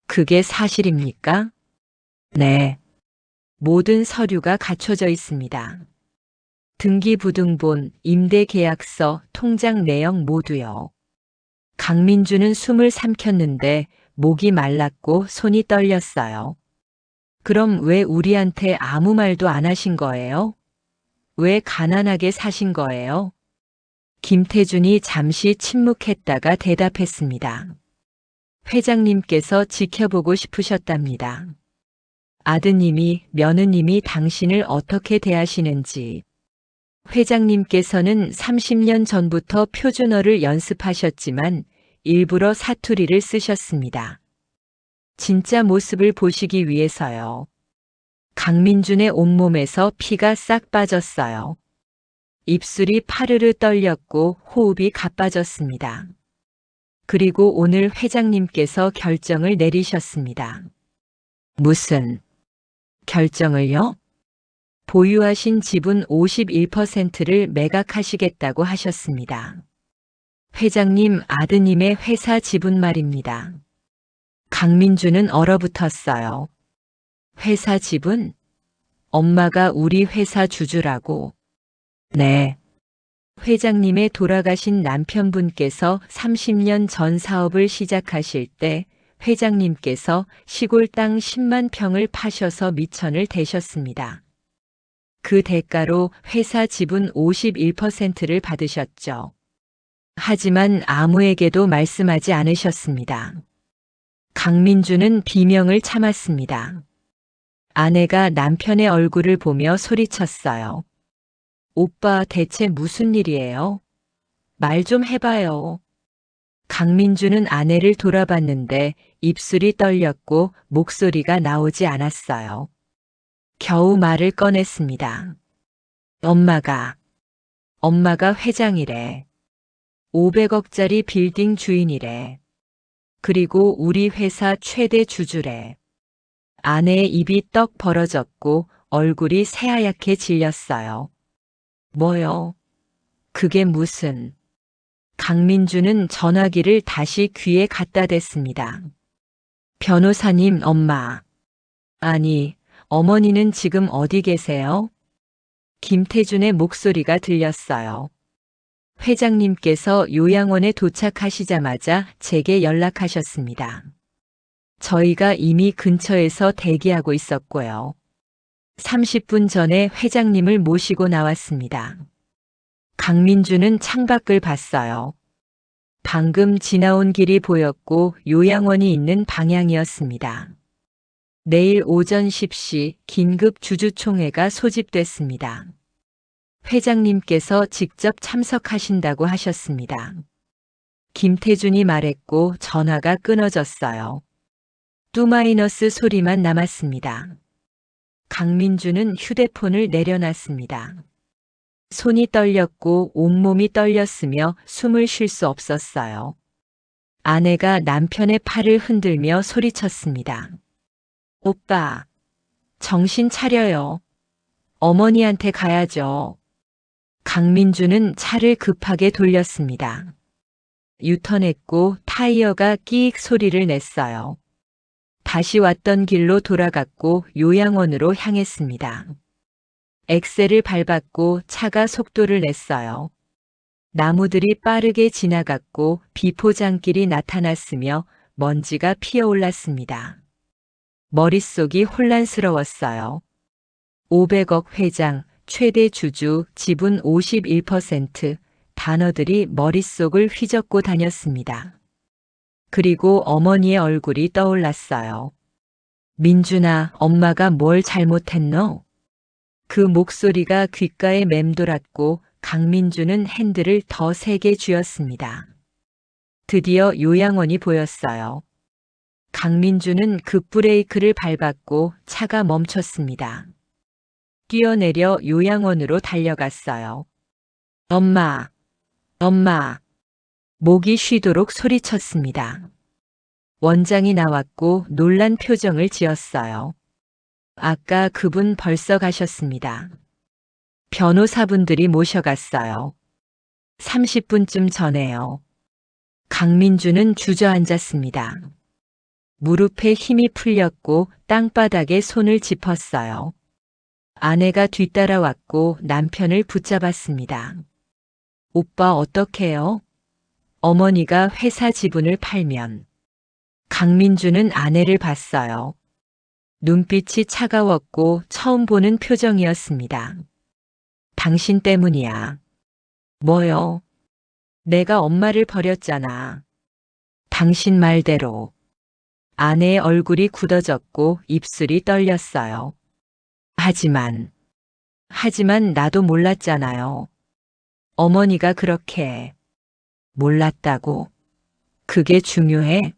그게 사실입니까? 네. 모든 서류가 갖춰져 있습니다. 등기부등본, 임대계약서, 통장 내역 모두요. 강민주는 숨을 삼켰는데 목이 말랐고 손이 떨렸어요. 그럼 왜 우리한테 아무 말도 안 하신 거예요? 왜 가난하게 사신 거예요? 김태준이 잠시 침묵했다가 대답했습니다. 회장님께서 지켜보고 싶으셨답니다. 아드님이, 며느님이 당신을 어떻게 대하시는지. 회장님께서는 30년 전부터 표준어를 연습하셨지만 일부러 사투리를 쓰셨습니다. 진짜 모습을 보시기 위해서요. 강민준의 온몸에서 피가 싹 빠졌어요. 입술이 파르르 떨렸고 호흡이 가빠졌습니다. 그리고 오늘 회장님께서 결정을 내리셨습니다. 무슨 결정을요? 보유하신 지분 51%를 매각하시겠다고 하셨습니다. 회장님 아드님의 회사 지분 말입니다. 강민주는 얼어붙었어요. 회사 지분? 엄마가 우리 회사 주주라고. 네. 회장님의 돌아가신 남편분께서 30년 전 사업을 시작하실 때 회장님께서 시골 땅 10만 평을 파셔서 미천을 대셨습니다. 그 대가로 회사 지분 51%를 받으셨죠. 하지만 아무에게도 말씀하지 않으셨습니다. 강민주는 비명을 참았습니다. 아내가 남편의 얼굴을 보며 소리쳤어요. 오빠 대체 무슨 일이에요? 말 좀 해봐요. 강민주는 아내를 돌아봤는데 입술이 떨렸고 목소리가 나오지 않았어요. 겨우 말을 꺼냈습니다. 엄마가 회장이래. 500억짜리 빌딩 주인이래. 그리고 우리 회사 최대 주주래. 아내의 입이 떡 벌어졌고 얼굴이 새하얗게 질렸어요. 뭐요? 그게 무슨... 강민주는 전화기를 다시 귀에 갖다 댔습니다. 변호사님 엄마. 아니, 어머니는 지금 어디 계세요? 김태준의 목소리가 들렸어요. 회장님께서 요양원에 도착하시자마자 제게 연락하셨습니다. 저희가 이미 근처에서 대기하고 있었고요. 30분 전에 회장님을 모시고 나왔습니다. 강민주는 창밖을 봤어요. 방금 지나온 길이 보였고 요양원이 있는 방향이었습니다. 내일 오전 10시 긴급 주주총회가 소집됐습니다. 회장님께서 직접 참석하신다고 하셨습니다. 김태준이 말했고 전화가 끊어졌어요. 뚜마이너스 소리만 남았습니다. 강민주는 휴대폰을 내려놨습니다. 손이 떨렸고 온몸이 떨렸으며 숨을 쉴 수 없었어요. 아내가 남편의 팔을 흔들며 소리쳤습니다. 오빠, 정신 차려요. 어머니한테 가야죠. 강민주는 차를 급하게 돌렸습니다. 유턴했고 타이어가 끼익 소리를 냈어요. 다시 왔던 길로 돌아갔고 요양원으로 향했습니다. 엑셀을 밟았고 차가 속도를 냈어요. 나무들이 빠르게 지나갔고 비포장길이 나타났으며 먼지가 피어올랐습니다. 머릿속이 혼란스러웠어요. 500억 회장, 최대 주주, 지분 51%, 단어들이 머릿속을 휘젓고 다녔습니다. 그리고 어머니의 얼굴이 떠올랐어요. 민준아, 엄마가 뭘 잘못했노? 그 목소리가 귓가에 맴돌았고 강민주는 핸들을 더 세게 쥐었습니다. 드디어 요양원이 보였어요. 강민주는 급브레이크를 밟았고 차가 멈췄습니다. 뛰어내려 요양원으로 달려갔어요. 엄마, 엄마. 목이 쉬도록 소리쳤습니다. 원장이 나왔고 놀란 표정을 지었어요. 아까 그분 벌써 가셨습니다. 변호사분들이 모셔갔어요. 30분쯤 전에요. 강민주는 주저앉았습니다. 무릎에 힘이 풀렸고 땅바닥에 손을 짚었어요. 아내가 뒤따라왔고 남편을 붙잡았습니다. 오빠 어떡해요? 어머니가 회사 지분을 팔면. 강민주는 아내를 봤어요. 눈빛이 차가웠고 처음 보는 표정이었습니다. 당신 때문이야. 뭐요? 내가 엄마를 버렸잖아. 당신 말대로. 아내의 얼굴이 굳어졌고 입술이 떨렸어요. 하지만 나도 몰랐잖아요. 어머니가 그렇게 몰랐다고. 그게 중요해?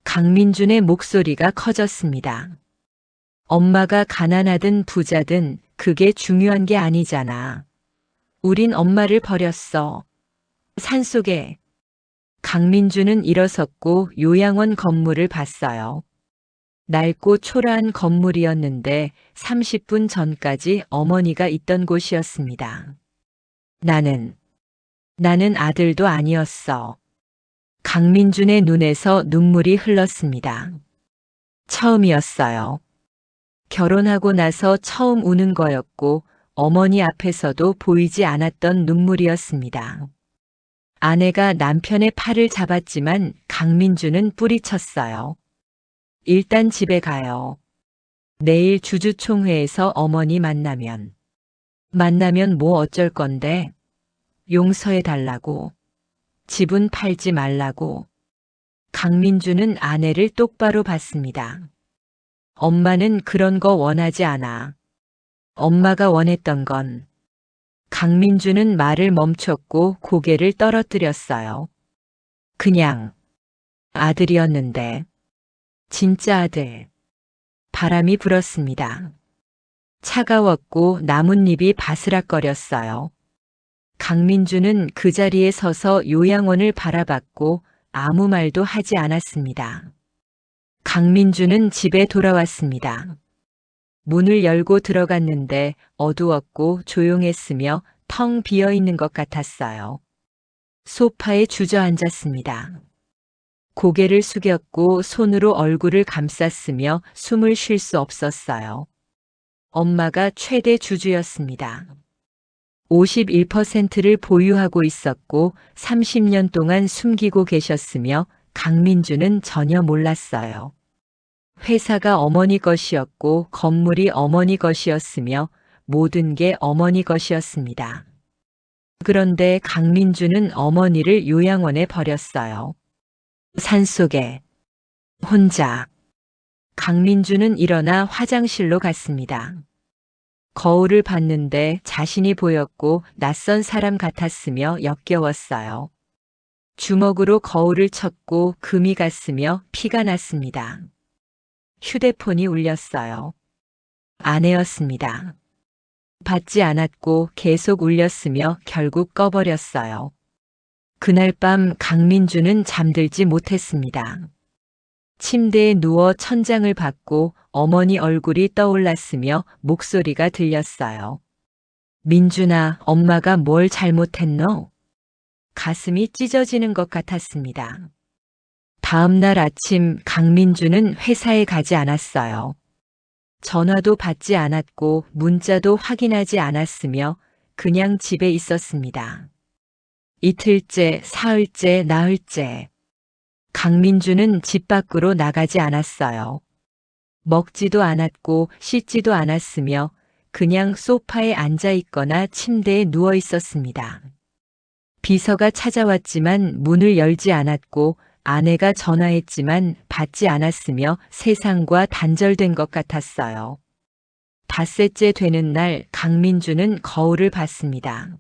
강민준의 목소리가 커졌습니다. 엄마가 가난하든 부자든 그게 중요한 게 아니잖아. 우린 엄마를 버렸어. 산속에. 강민주는 일어섰고 요양원 건물을 봤어요. 낡고 초라한 건물이었는데 30분 전까지 어머니가 있던 곳이었습니다. 나는 아들도 아니었어. 강민준의 눈에서 눈물이 흘렀습니다. 처음이었어요. 결혼하고 나서 처음 우는 거였고 어머니 앞에서도 보이지 않았던 눈물이었습니다. 아내가 남편의 팔을 잡았지만 강민주는 뿌리쳤어요. 일단 집에 가요. 내일 주주총회에서 어머니 만나면 뭐 어쩔 건데? 용서해 달라고. 집은 팔지 말라고. 강민주는 아내를 똑바로 봤습니다. 엄마는 그런 거 원하지 않아. 엄마가 원했던 건. 강민주는 말을 멈췄고 고개를 떨어뜨렸어요. 그냥 아들이었는데. 진짜 아들. 바람이 불었습니다. 차가웠고 나뭇잎이 바스락거렸어요. 강민주는 그 자리에 서서 요양원을 바라봤고 아무 말도 하지 않았습니다. 강민주는 집에 돌아왔습니다. 문을 열고 들어갔는데 어두웠고 조용했으며 텅 비어 있는 것 같았어요. 소파에 주저앉았습니다. 고개를 숙였고 손으로 얼굴을 감쌌으며 숨을 쉴 수 없었어요. 엄마가 최대 주주였습니다. 51%를 보유하고 있었고 30년 동안 숨기고 계셨으며 강민주는 전혀 몰랐어요. 회사가 어머니 것이었고 건물이 어머니 것이었으며 모든 게 어머니 것이었습니다. 그런데 강민주는 어머니를 요양원에 버렸어요. 산속에 혼자. 강민주는 일어나 화장실로 갔습니다. 거울을 봤는데 자신이 보였고 낯선 사람 같았으며 역겨웠어요. 주먹으로 거울을 쳤고 금이 갔으며 피가 났습니다. 휴대폰이 울렸어요. 아내였습니다. 받지 않았고 계속 울렸으며 결국 꺼버렸어요. 그날 밤 강민주는 잠들지 못했습니다. 침대에 누워 천장을 봤고 어머니 얼굴이 떠올랐으며 목소리가 들렸어요. 민준아, 엄마가 뭘 잘못했노? 가슴이 찢어지는 것 같았습니다. 다음 날 아침 강민주는 회사에 가지 않았어요. 전화도 받지 않았고 문자도 확인하지 않았으며 그냥 집에 있었습니다. 이틀째, 사흘째, 나흘째. 강민주는 집 밖으로 나가지 않았어요. 먹지도 않았고 씻지도 않았으며 그냥 소파에 앉아 있거나 침대에 누워 있었습니다. 비서가 찾아왔지만 문을 열지 않았고 아내가 전화했지만 받지 않았으며 세상과 단절된 것 같았어요. 닷새째 되는 날 강민주는 거울을 봤습니다.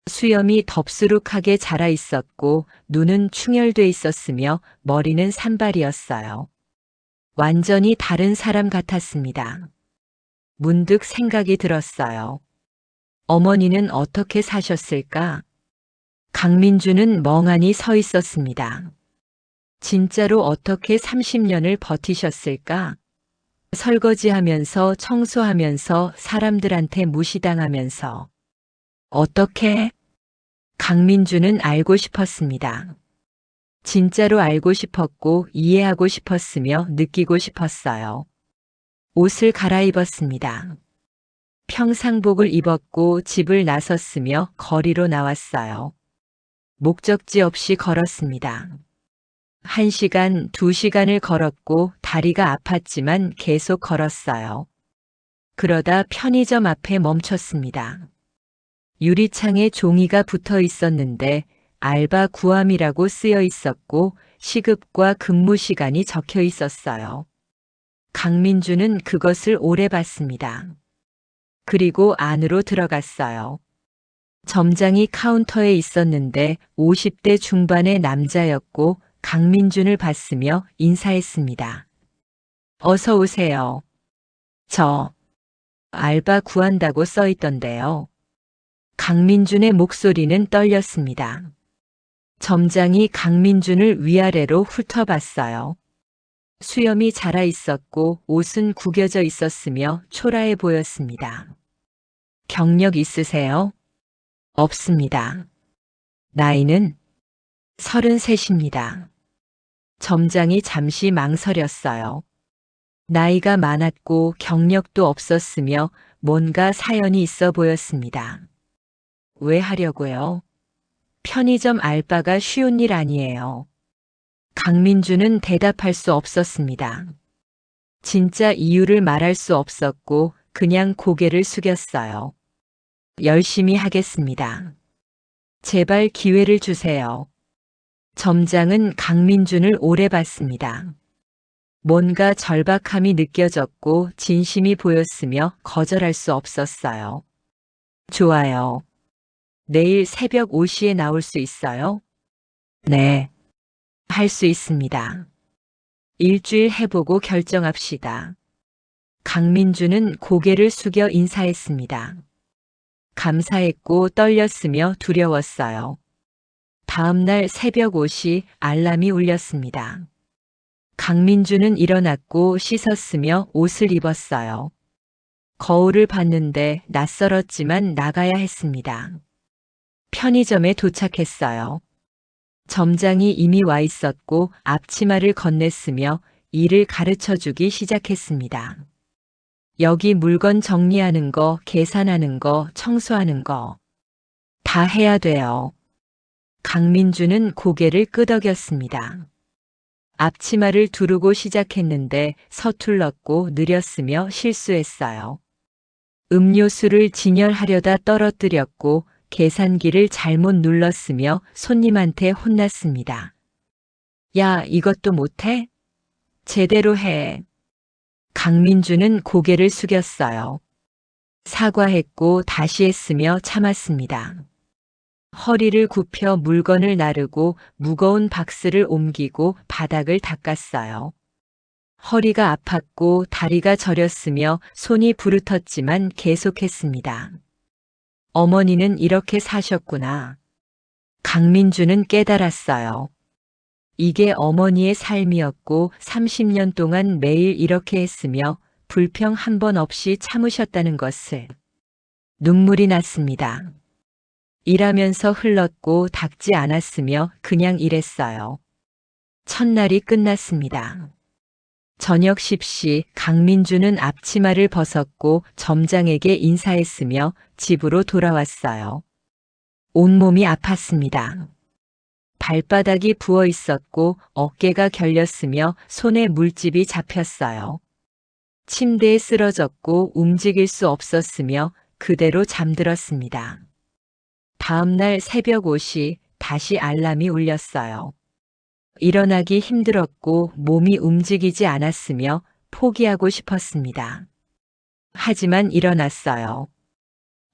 수염이 덥수룩하게 자라 있었고 눈은 충혈돼 있었으며 머리는 산발이었어요. 완전히 다른 사람 같았습니다. 문득 생각이 들었어요. 어머니는 어떻게 사셨을까? 강민주는 멍하니 서 있었습니다. 진짜로 어떻게 30년을 버티셨을까? 설거지하면서 청소하면서 사람들한테 무시당하면서. 어떻게? 강민주는 알고 싶었습니다. 진짜로 알고 싶었고 이해하고 싶었으며 느끼고 싶었어요. 옷을 갈아입었습니다. 평상복을 입었고 집을 나섰으며 거리로 나왔어요. 목적지 없이 걸었습니다. 1시간, 2시간을 걸었고 다리가 아팠지만 계속 걸었어요. 그러다 편의점 앞에 멈췄습니다. 유리창에 종이가 붙어 있었는데 알바 구함이라고 쓰여 있었고 시급과 근무 시간이 적혀 있었어요. 강민주는 그것을 오래 봤습니다. 그리고 안으로 들어갔어요. 점장이 카운터에 있었는데 50대 중반의 남자였고 강민준을 봤으며 인사했습니다. 어서 오세요. 저 알바 구한다고 써 있던데요. 강민준의 목소리는 떨렸습니다. 점장이 강민준을 위아래로 훑어봤어요. 수염이 자라 있었고 옷은 구겨져 있었으며 초라해 보였습니다. 경력 있으세요? 없습니다. 나이는 33입니다. 점장이 잠시 망설였어요. 나이가 많았고 경력도 없었으며 뭔가 사연이 있어 보였습니다. 왜 하려고요? 편의점 알바가 쉬운 일 아니에요. 강민주는 대답할 수 없었습니다. 진짜 이유를 말할 수 없었고 그냥 고개를 숙였어요. 열심히 하겠습니다. 제발 기회를 주세요. 점장은 강민준을 오래 봤습니다. 뭔가 절박함이 느껴졌고 진심이 보였으며 거절할 수 없었어요. 좋아요. 내일 새벽 5시에 나올 수 있어요? 네. 할 수 있습니다. 일주일 해보고 결정합시다. 강민주는 고개를 숙여 인사했습니다. 감사했고 떨렸으며 두려웠어요. 다음 날 새벽 5시 알람이 울렸습니다. 강민주는 일어났고 씻었으며 옷을 입었어요. 거울을 봤는데 낯설었지만 나가야 했습니다. 편의점에 도착했어요. 점장이 이미 와 있었고 앞치마를 건넸으며 일을 가르쳐 주기 시작했습니다. 여기 물건 정리하는 거, 계산하는 거, 청소하는 거 다 해야 돼요. 강민주는 고개를 끄덕였습니다. 앞치마를 두르고 시작했는데 서툴렀고 느렸으며 실수했어요. 음료수를 진열하려다 떨어뜨렸고 계산기를 잘못 눌렀으며 손님한테 혼났습니다. 야, 이것도 못해? 제대로 해. 강민주는 고개를 숙였어요. 사과했고 다시 했으며 참았습니다. 허리를 굽혀 물건을 나르고 무거운 박스를 옮기고 바닥을 닦았어요. 허리가 아팠고 다리가 저렸으며 손이 부르텄지만 계속했습니다. 어머니는 이렇게 사셨구나. 강민주는 깨달았어요. 이게 어머니의 삶이었고 30년 동안 매일 이렇게 했으며 불평 한 번 없이 참으셨다는 것을. 눈물이 났습니다. 일하면서 흘렀고 닦지 않았으며 그냥 일했어요. 첫날이 끝났습니다. 저녁 10시 강민주는 앞치마를 벗었고 점장에게 인사했으며 집으로 돌아왔어요. 온몸이 아팠습니다. 발바닥이 부어 있었고 어깨가 결렸으며 손에 물집이 잡혔어요. 침대에 쓰러졌고 움직일 수 없었으며 그대로 잠들었습니다. 다음 날 새벽 5시 다시 알람이 울렸어요. 일어나기 힘들었고 몸이 움직이지 않았으며 포기하고 싶었습니다. 하지만 일어났어요.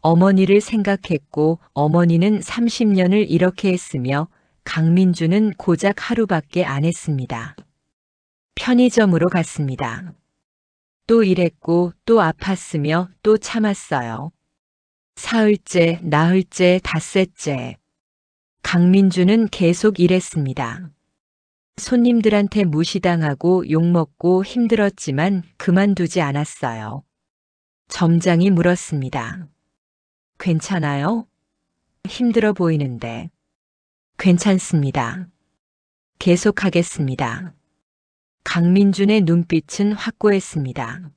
어머니를 생각했고 어머니는 30년을 이렇게 했으며 강민주는 고작 하루밖에 안 했습니다. 편의점으로 갔습니다. 또 일했고 또 아팠으며 또 참았어요. 사흘째, 나흘째, 닷새째. 강민주는 계속 일했습니다. 손님들한테 무시당하고 욕먹고 힘들었지만 그만두지 않았어요. 점장이 물었습니다. 괜찮아요? 힘들어 보이는데. 괜찮습니다. 계속하겠습니다. 강민준의 눈빛은 확고했습니다.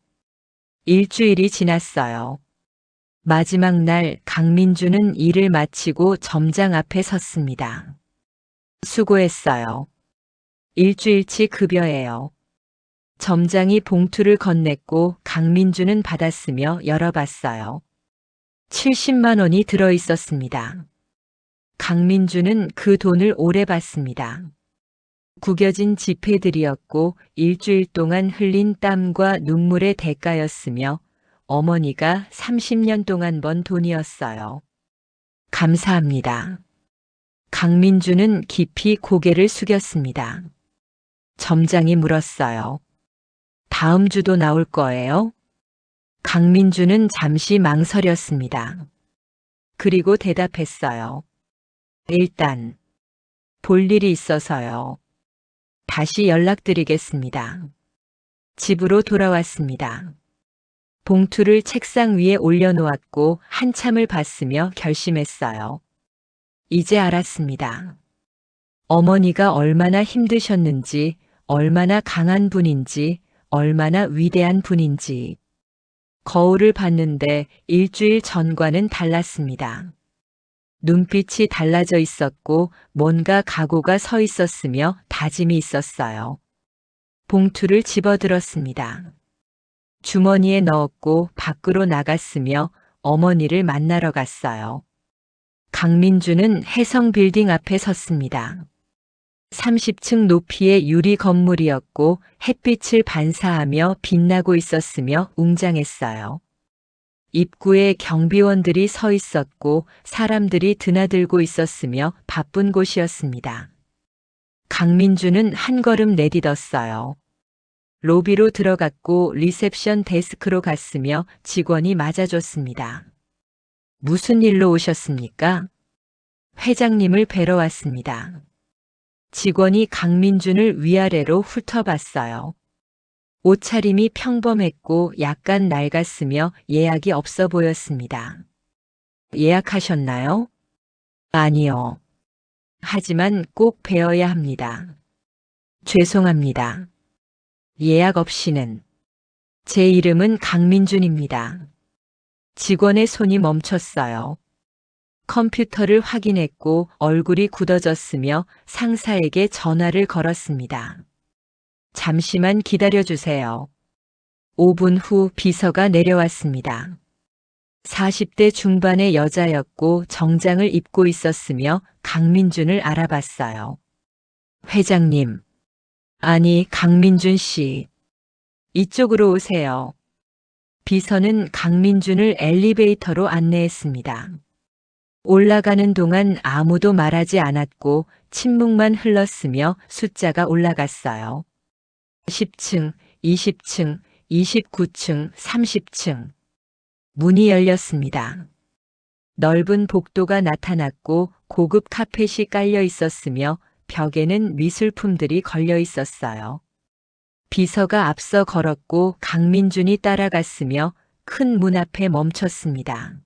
일주일이 지났어요. 마지막 날 강민주는 일을 마치고 점장 앞에 섰습니다. 수고했어요. 일주일치 급여예요. 점장이 봉투를 건넸고 강민주는 받았으며 열어봤어요. 70만 원이 들어 있었습니다. 강민주는 그 돈을 오래 받습니다. 구겨진 지폐들이었고 일주일 동안 흘린 땀과 눈물의 대가였으며 어머니가 30년 동안 번 돈이었어요. 감사합니다. 강민주는 깊이 고개를 숙였습니다. 점장이 물었어요. 다음 주도 나올 거예요? 강민주는 잠시 망설였습니다. 그리고 대답했어요. 일단 볼 일이 있어서요. 다시 연락드리겠습니다. 집으로 돌아왔습니다. 봉투를 책상 위에 올려놓았고 한참을 봤으며 결심했어요. 이제 알았습니다. 어머니가 얼마나 힘드셨는지, 얼마나 강한 분인지, 얼마나 위대한 분인지. 거울을 봤는데 일주일 전과는 달랐습니다. 눈빛이 달라져 있었고 뭔가 각오가 서 있었으며 다짐이 있었어요. 봉투를 집어들었습니다. 주머니에 넣었고 밖으로 나갔으며 어머니를 만나러 갔어요. 강민주는 혜성 빌딩 앞에 섰습니다. 30층 높이의 유리 건물이었고 햇빛을 반사하며 빛나고 있었으며 웅장했어요. 입구에 경비원들이 서 있었고 사람들이 드나들고 있었으며 바쁜 곳이었습니다. 강민주는 한 걸음 내딛었어요. 로비로 들어갔고 리셉션 데스크로 갔으며 직원이 맞아줬습니다. 무슨 일로 오셨습니까? 회장님을 뵈러 왔습니다. 직원이 강민준을 위아래로 훑어봤어요. 옷차림이 평범했고 약간 낡았으며 예약이 없어 보였습니다. 예약하셨나요? 아니요. 하지만 꼭 뵈어야 합니다. 죄송합니다. 예약 없이는. 제 이름은 강민준입니다. 직원의 손이 멈췄어요. 컴퓨터를 확인했고 얼굴이 굳어졌으며 상사에게 전화를 걸었습니다. 잠시만 기다려주세요. 5분 후 비서가 내려왔습니다. 40대 중반의 여자였고 정장을 입고 있었으며 강민준을 알아봤어요. 회장님. 아니, 강민준 씨. 이쪽으로 오세요. 비서는 강민준을 엘리베이터로 안내했습니다. 올라가는 동안 아무도 말하지 않았고 침묵만 흘렀으며 숫자가 올라갔어요. 10층, 20층, 29층, 30층. 문이 열렸습니다. 넓은 복도가 나타났고 고급 카펫이 깔려 있었으며 벽에는 미술품들이 걸려 있었어요. 비서가 앞서 걸었고 강민준이 따라갔으며 큰 문 앞에 멈췄습니다.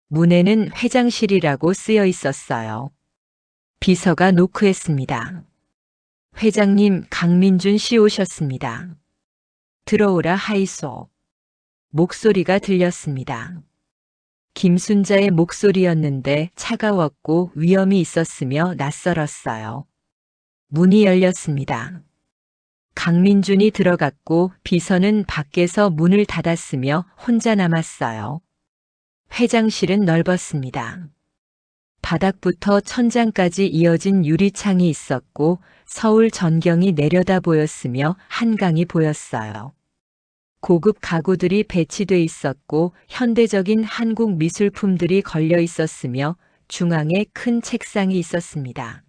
문에는 회장실이라고 쓰여 있었어요. 비서가 노크했습니다. 회장님, 강민준 씨 오셨습니다. 들어오라 하이소. 목소리가 들렸습니다. 김순자의 목소리였는데 차가웠고 위험이 있었으며 낯설었어요. 문이 열렸습니다. 강민준이 들어갔고 비서는 밖에서 문을 닫았으며 혼자 남았어요. 회장실은 넓었습니다. 바닥부터 천장까지 이어진 유리창이 있었고 서울 전경이 내려다 보였으며 한강이 보였어요. 고급 가구들이 배치돼 있었고 현대적인 한국 미술품들이 걸려 있었으며 중앙에 큰 책상이 있었습니다.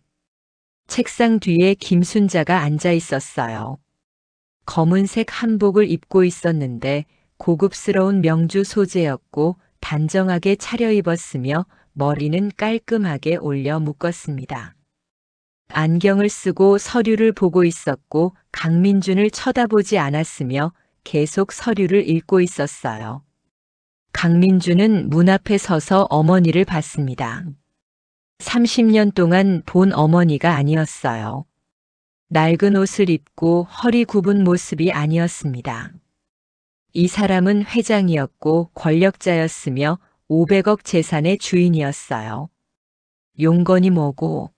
책상 뒤에 김순자가 앉아 있었어요. 검은색 한복을 입고 있었는데 고급스러운 명주 소재였고 단정하게 차려입었으며 머리는 깔끔하게 올려 묶었습니다. 안경을 쓰고 서류를 보고 있었고 강민준을 쳐다보지 않았으며 계속 서류를 읽고 있었어요. 강민준은 문 앞에 서서 어머니를 봤습니다. 30년 동안 본 어머니가 아니었어요. 낡은 옷을 입고 허리 굽은 모습이 아니었습니다. 이 사람은 회장이었고 권력자였으며 500억 재산의 주인이었어요. 용건이 뭐고?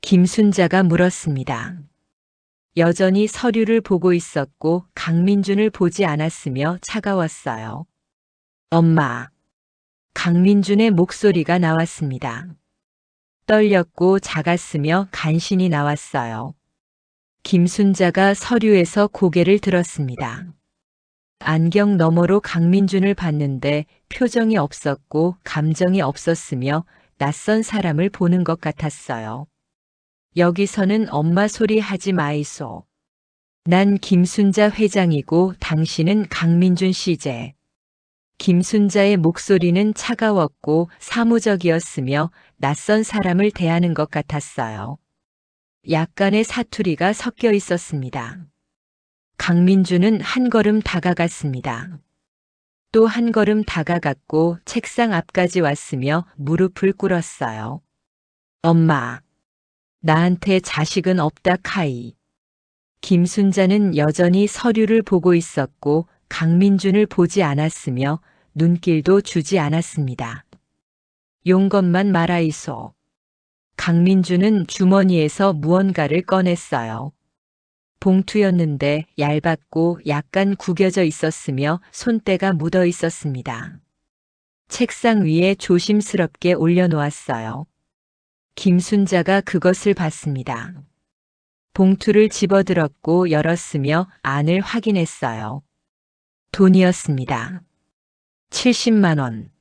김순자가 물었습니다. 여전히 서류를 보고 있었고 강민준을 보지 않았으며 차가웠어요. 엄마. 강민준의 목소리가 나왔습니다. 떨렸고 작았으며 간신히 나왔어요. 김순자가 서류에서 고개를 들었습니다. 안경 너머로 강민준을 봤는데 표정이 없었고 감정이 없었으며 낯선 사람을 보는 것 같았어요. 여기서는 엄마 소리 하지 마이소. 난 김순자 회장이고 당신은 강민준 씨제. 김순자의 목소리는 차가웠고 사무적이었으며 낯선 사람을 대하는 것 같았어요. 약간의 사투리가 섞여 있었습니다. 강민준은 한 걸음 다가갔습니다. 또 한 걸음 다가갔고 책상 앞까지 왔으며 무릎을 꿇었어요. 엄마, 나한테 자식은 없다 카이. 김순자는 여전히 서류를 보고 있었고 강민준을 보지 않았으며 눈길도 주지 않았습니다. 용것만 말아이소. 강민준은 주머니에서 무언가를 꺼냈어요. 봉투였는데 얇았고 약간 구겨져 있었으며 손때가 묻어 있었습니다. 책상 위에 조심스럽게 올려놓았어요. 김순자가 그것을 봤습니다. 봉투를 집어들었고 열었으며 안을 확인했어요. 돈이었습니다. 70만 원.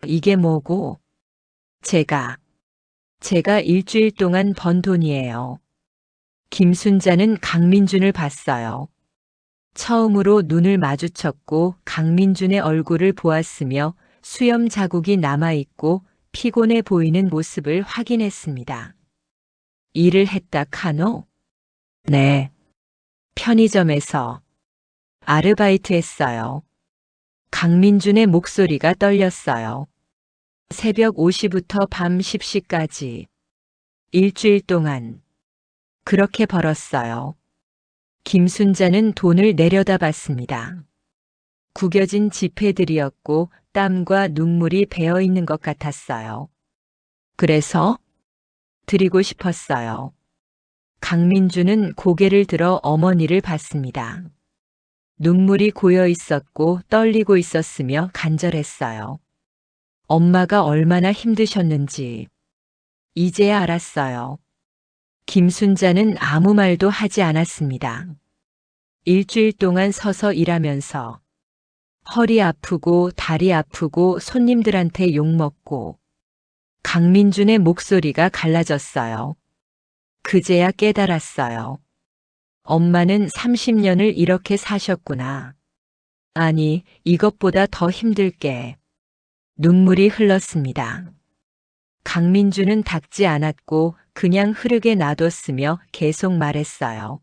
이게 뭐고? 제가 일주일 동안 번 돈이에요. 김순자는 강민준을 봤어요. 처음으로 눈을 마주쳤고 강민준의 얼굴을 보았으며 수염 자국이 남아있고 피곤해 보이는 모습을 확인했습니다. 일을 했다 카노? 네. 편의점에서 아르바이트 했어요. 강민준의 목소리가 떨렸어요. 새벽 5시부터 밤 10시까지. 일주일 동안. 그렇게 벌었어요. 김순자는 돈을 내려다봤습니다. 구겨진 지폐들이었고 땀과 눈물이 배어 있는 것 같았어요. 그래서 드리고 싶었어요. 강민준은 고개를 들어 어머니를 봤습니다. 눈물이 고여 있었고 떨리고 있었으며 간절했어요. 엄마가 얼마나 힘드셨는지 이제야 알았어요. 김순자는 아무 말도 하지 않았습니다. 일주일 동안 서서 일하면서 허리 아프고 다리 아프고 손님들한테 욕먹고 강민준의 목소리가 갈라졌어요. 그제야 깨달았어요. 엄마는 30년을 이렇게 사셨구나. 아니, 이것보다 더 힘들게. 눈물이 흘렀습니다. 강민준은 닦지 않았고 그냥 흐르게 놔뒀으며 계속 말했어요.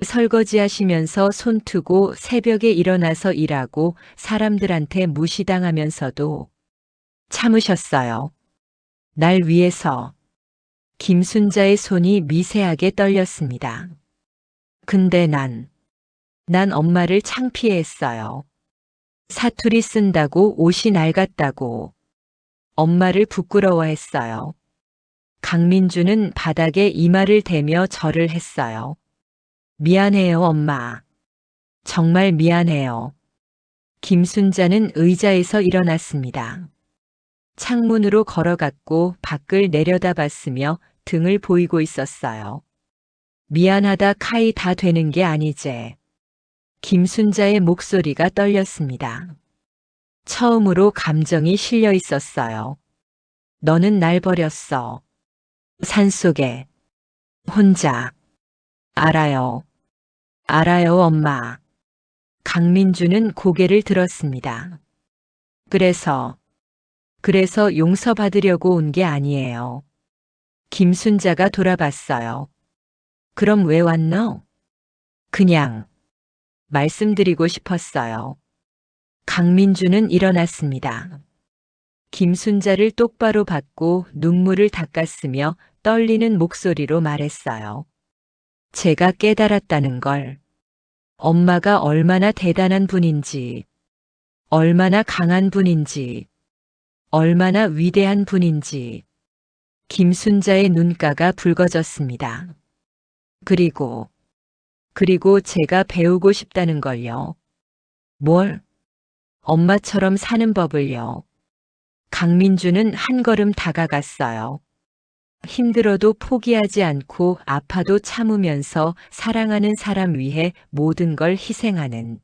설거지하시면서 손트고 새벽에 일어나서 일하고 사람들한테 무시당하면서도 참으셨어요. 날 위해서. 김순자의 손이 미세하게 떨렸습니다. 근데 난 엄마를 창피해했어요. 사투리 쓴다고 옷이 낡았다고. 엄마를 부끄러워했어요. 강민준은 바닥에 이마를 대며 절을 했어요. 미안해요, 엄마. 정말 미안해요. 김순자는 의자에서 일어났습니다. 창문으로 걸어갔고 밖을 내려다봤으며 등을 보이고 있었어요. 미안하다 카이 다 되는 게 아니제. 김순자의 목소리가 떨렸습니다. 처음으로 감정이 실려 있었어요. 너는 날 버렸어. 산속에. 혼자. 알아요. 알아요, 엄마. 강민준은 고개를 들었습니다. 그래서 용서받으려고 온 게 아니에요. 김순자가 돌아봤어요. 그럼 왜 왔노? 그냥 말씀드리고 싶었어요. 강민준은 일어났습니다. 김순자를 똑바로 받고 눈물을 닦았으며 떨리는 목소리로 말했어요. 제가 깨달았다는 걸. 엄마가 얼마나 대단한 분인지, 얼마나 강한 분인지, 얼마나 위대한 분인지. 김순자의 눈가가 붉어졌습니다. 그리고 제가 배우고 싶다는 걸요. 뭘? 엄마처럼 사는 법을요. 강민준은 한 걸음 다가갔어요. 힘들어도 포기하지 않고 아파도 참으면서 사랑하는 사람 위해 모든 걸 희생하는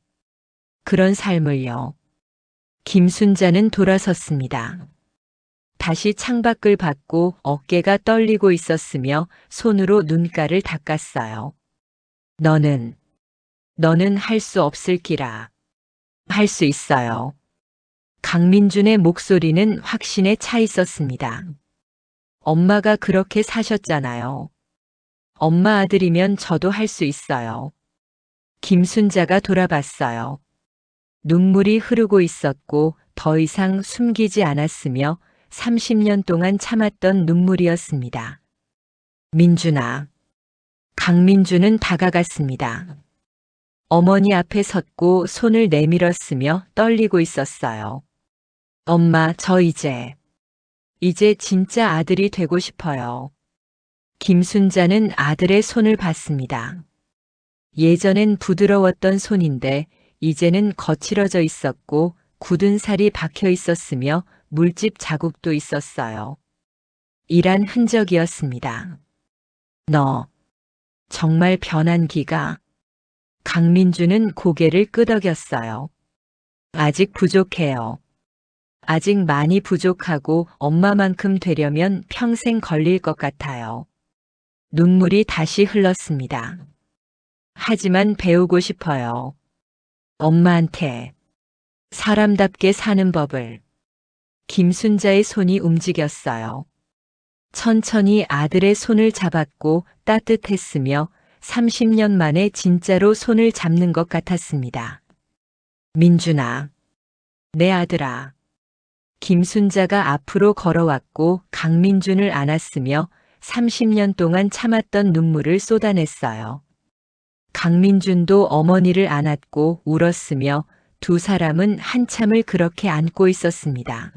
그런 삶을요. 김순자는 돌아섰습니다. 다시 창밖을 받고 어깨가 떨리고 있었으며 손으로 눈가를 닦았어요. 너는 할 수 없을 기라. 할 수 있어요. 강민준의 목소리는 확신에 차 있었습니다. 엄마가 그렇게 사셨잖아요. 엄마 아들이면 저도 할 수 있어요. 김순자가 돌아봤어요. 눈물이 흐르고 있었고 더 이상 숨기지 않았으며 30년 동안 참았던 눈물이었습니다. 민준아. 강민준은 다가갔습니다. 어머니 앞에 섰고 손을 내밀었으며 떨리고 있었어요. 엄마, 저 이제 진짜 아들이 되고 싶어요. 김순자는 아들의 손을 봤습니다. 예전엔 부드러웠던 손인데 이제는 거칠어져 있었고 굳은 살이 박혀 있었으며 물집 자국도 있었어요. 일한 흔적이었습니다. 너 정말 변한 기가. 강민주는 고개를 끄덕였어요. 아직 부족해요. 아직 많이 부족하고 엄마만큼 되려면 평생 걸릴 것 같아요. 눈물이 다시 흘렀습니다. 하지만 배우고 싶어요. 엄마한테 사람답게 사는 법을. 김순자의 손이 움직였어요. 천천히 아들의 손을 잡았고 따뜻했으며 30년 만에 진짜로 손을 잡는 것 같았습니다. 민준아, 내 아들아. 김순자가 앞으로 걸어왔고 강민준을 안았으며 30년 동안 참았던 눈물을 쏟아냈어요. 강민준도 어머니를 안았고 울었으며 두 사람은 한참을 그렇게 안고 있었습니다.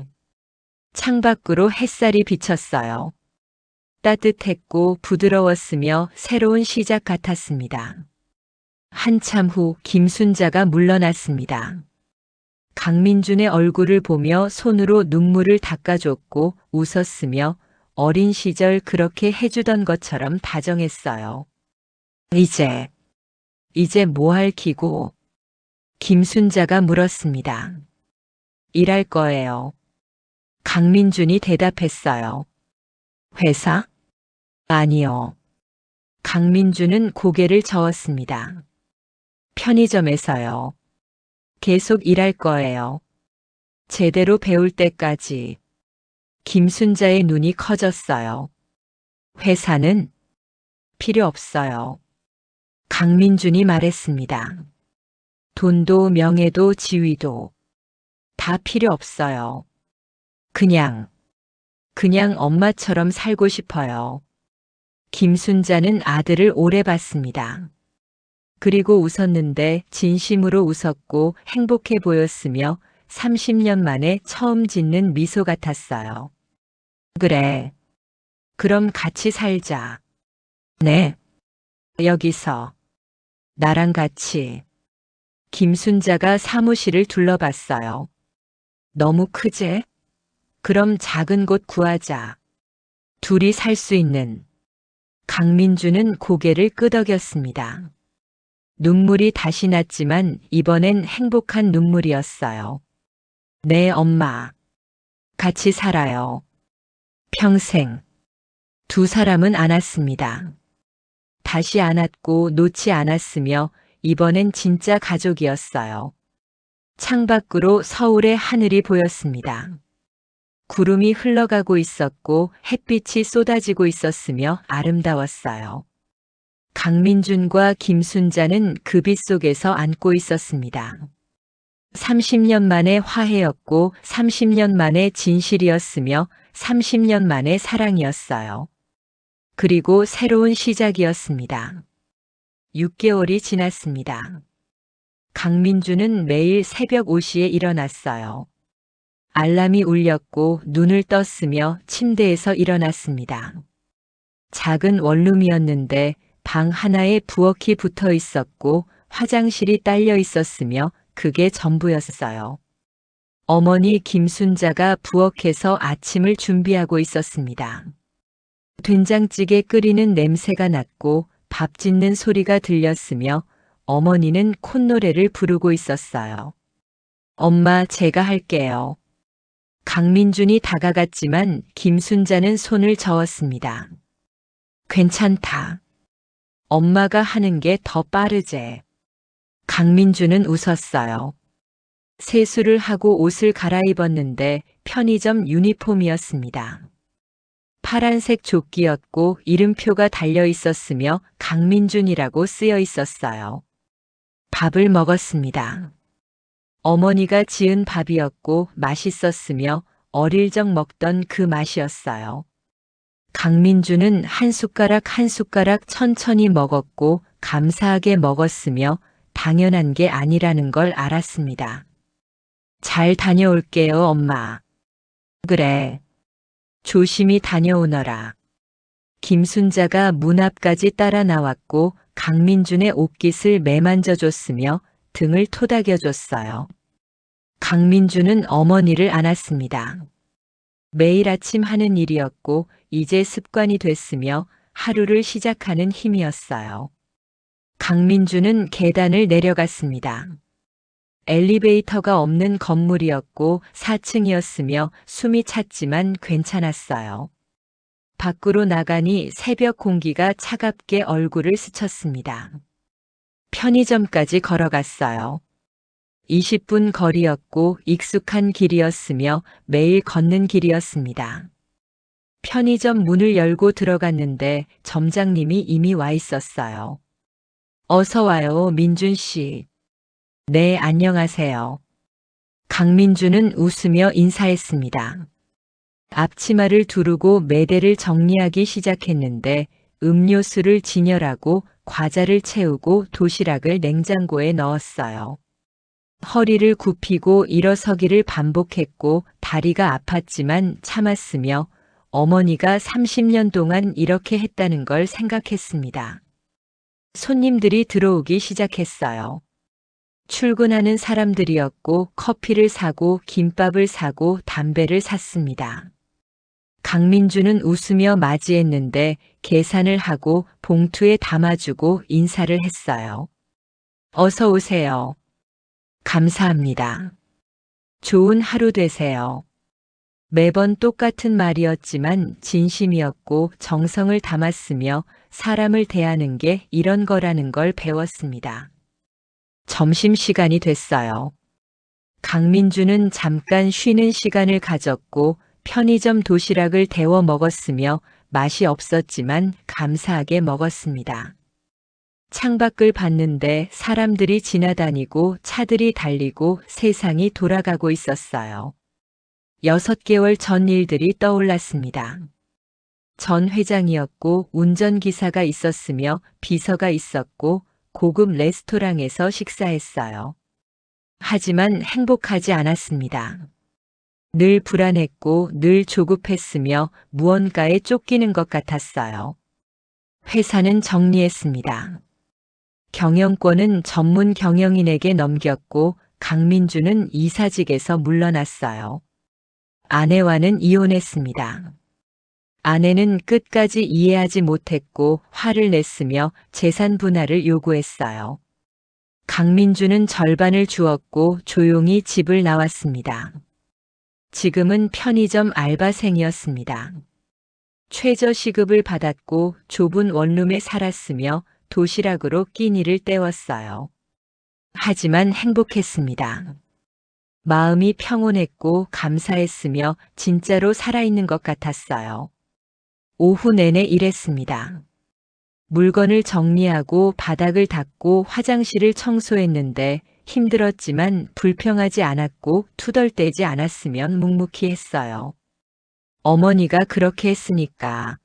창밖으로 햇살이 비쳤어요. 따뜻했고 부드러웠으며 새로운 시작 같았습니다. 한참 후 김순자가 물러났습니다. 강민준의 얼굴을 보며 손으로 눈물을 닦아줬고 웃었으며 어린 시절 그렇게 해주던 것처럼 다정했어요. 이제 뭐 할 기고? 김순자가 물었습니다. 일할 거예요. 강민준이 대답했어요. 회사? 아니요. 강민준은 고개를 저었습니다. 편의점에서요. 계속 일할 거예요. 제대로 배울 때까지. 김순자의 눈이 커졌어요. 회사는 필요 없어요. 강민준이 말했습니다. 돈도 명예도 지위도 다 필요 없어요. 그냥 엄마처럼 살고 싶어요. 김순자는 아들을 오래 봤습니다. 그리고 웃었는데 진심으로 웃었고 행복해 보였으며 30년 만에 처음 짓는 미소 같았어요. 그래. 그럼 같이 살자. 네. 여기서. 나랑 같이. 김순자가 사무실을 둘러봤어요. 너무 크지? 그럼 작은 곳 구하자. 둘이 살 수 있는. 강민주는 고개를 끄덕였습니다. 눈물이 다시 났지만 이번엔 행복한 눈물이었어요. 네, 엄마. 같이 살아요. 평생. 두 사람은 안았습니다. 다시 안았고 놓지 않았으며 이번엔 진짜 가족이었어요. 창밖으로 서울의 하늘이 보였습니다. 구름이 흘러가고 있었고 햇빛이 쏟아지고 있었으며 아름다웠어요. 강민준과 김순자는 그 빛 속에서 안고 있었습니다. 30년 만에 화해였고 30년 만에 진실이었으며 30년 만에 사랑이었어요. 그리고 새로운 시작이었습니다. 6개월이 지났습니다. 강민주는 매일 새벽 5시에 일어났어요. 알람이 울렸고 눈을 떴으며 침대에서 일어났습니다. 작은 원룸이었는데 방 하나에 부엌이 붙어 있었고 화장실이 딸려 있었으며 그게 전부였어요. 어머니 김순자가 부엌에서 아침을 준비하고 있었습니다. 된장찌개 끓이는 냄새가 났고 밥 짓는 소리가 들렸으며 어머니는 콧노래를 부르고 있었어요. 엄마, 제가 할게요. 강민준이 다가갔지만 김순자는 손을 저었습니다. 괜찮다. 엄마가 하는 게 더 빠르제. 강민준은 웃었어요. 세수를 하고 옷을 갈아입었는데 편의점 유니폼이었습니다. 파란색 조끼였고 이름표가 달려 있었으며 강민준이라고 쓰여 있었어요. 밥을 먹었습니다. 어머니가 지은 밥이었고 맛있었으며 어릴 적 먹던 그 맛이었어요. 강민준은 한 숟가락 한 숟가락 천천히 먹었고 감사하게 먹었으며 당연한 게 아니라는 걸 알았습니다. 잘 다녀올게요, 엄마. 그래. 조심히 다녀오너라. 김순자가 문 앞까지 따라 나왔고 강민준의 옷깃을 매만져 줬으며 등을 토닥여 줬어요. 강민준은 어머니를 안았습니다. 매일 아침 하는 일이었고 이제 습관이 됐으며 하루를 시작하는 힘이었어요. 강민준은 계단을 내려갔습니다. 엘리베이터가 없는 건물이었고 4층이었으며 숨이 찼지만 괜찮았어요. 밖으로 나가니 새벽 공기가 차갑게 얼굴을 스쳤습니다. 편의점까지 걸어갔어요. 20분 거리였고 익숙한 길이었으며 매일 걷는 길이었습니다. 편의점 문을 열고 들어갔는데 점장님이 이미 와 있었어요. 어서 와요, 민준 씨. 네, 안녕하세요. 강민준은 웃으며 인사했습니다. 앞치마를 두르고 매대를 정리하기 시작했는데 음료수를 진열하고 과자를 채우고 도시락을 냉장고에 넣었어요. 허리를 굽히고 일어서기를 반복했고 다리가 아팠지만 참았으며 어머니가 30년 동안 이렇게 했다는 걸 생각했습니다. 손님들이 들어오기 시작했어요. 출근하는 사람들이었고 커피를 사고 김밥을 사고 담배를 샀습니다. 강민준은 웃으며 맞이했는데 계산을 하고 봉투에 담아주고 인사를 했어요. 어서 오세요. 감사합니다. 좋은 하루 되세요. 매번 똑같은 말이었지만 진심이었고 정성을 담았으며 사람을 대하는 게 이런 거라는 걸 배웠습니다. 점심시간이 됐어요. 강민준은 잠깐 쉬는 시간을 가졌고 편의점 도시락을 데워 먹었으며 맛이 없었지만 감사하게 먹었습니다. 창밖을 봤는데 사람들이 지나다니고 차들이 달리고 세상이 돌아가고 있었어요. 6개월 전 일들이 떠올랐습니다. 전 회장이었고 운전기사가 있었으며 비서가 있었고 고급 레스토랑에서 식사했어요. 하지만 행복하지 않았습니다. 늘 불안했고 늘 조급했으며 무언가에 쫓기는 것 같았어요. 회사는 정리했습니다. 경영권은 전문 경영인에게 넘겼고 강민준은 이사직에서 물러났어요. 아내와는 이혼했습니다. 아내는 끝까지 이해하지 못했고 화를 냈으며 재산 분할을 요구했어요. 강민준은 절반을 주었고 조용히 집을 나왔습니다. 지금은 편의점 알바생이었습니다. 최저 시급을 받았고 좁은 원룸에 살았으며 도시락으로 끼니를 때웠어요. 하지만 행복했습니다. 마음이 평온했고 감사했으며 진짜로 살아있는 것 같았어요. 오후 내내 일했습니다. 물건을 정리하고 바닥을 닦고 화장실을 청소했는데 힘들었지만 불평하지 않았고 투덜대지 않았으면 묵묵히 했어요. 어머니가 그렇게 했으니까.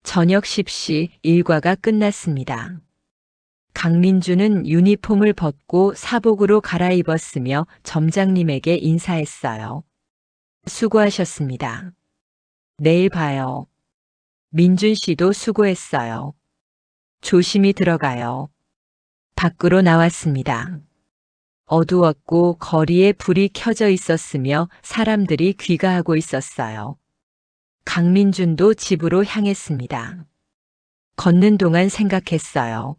저녁 10시 일과가 끝났습니다. 강민준은 유니폼을 벗고 사복으로 갈아입었으며 점장님에게 인사했어요. 수고하셨습니다. 내일 봐요. 민준 씨도 수고했어요. 조심히 들어가요. 밖으로 나왔습니다. 어두웠고 거리에 불이 켜져 있었으며 사람들이 귀가하고 있었어요. 강민준도 집으로 향했습니다. 걷는 동안 생각했어요.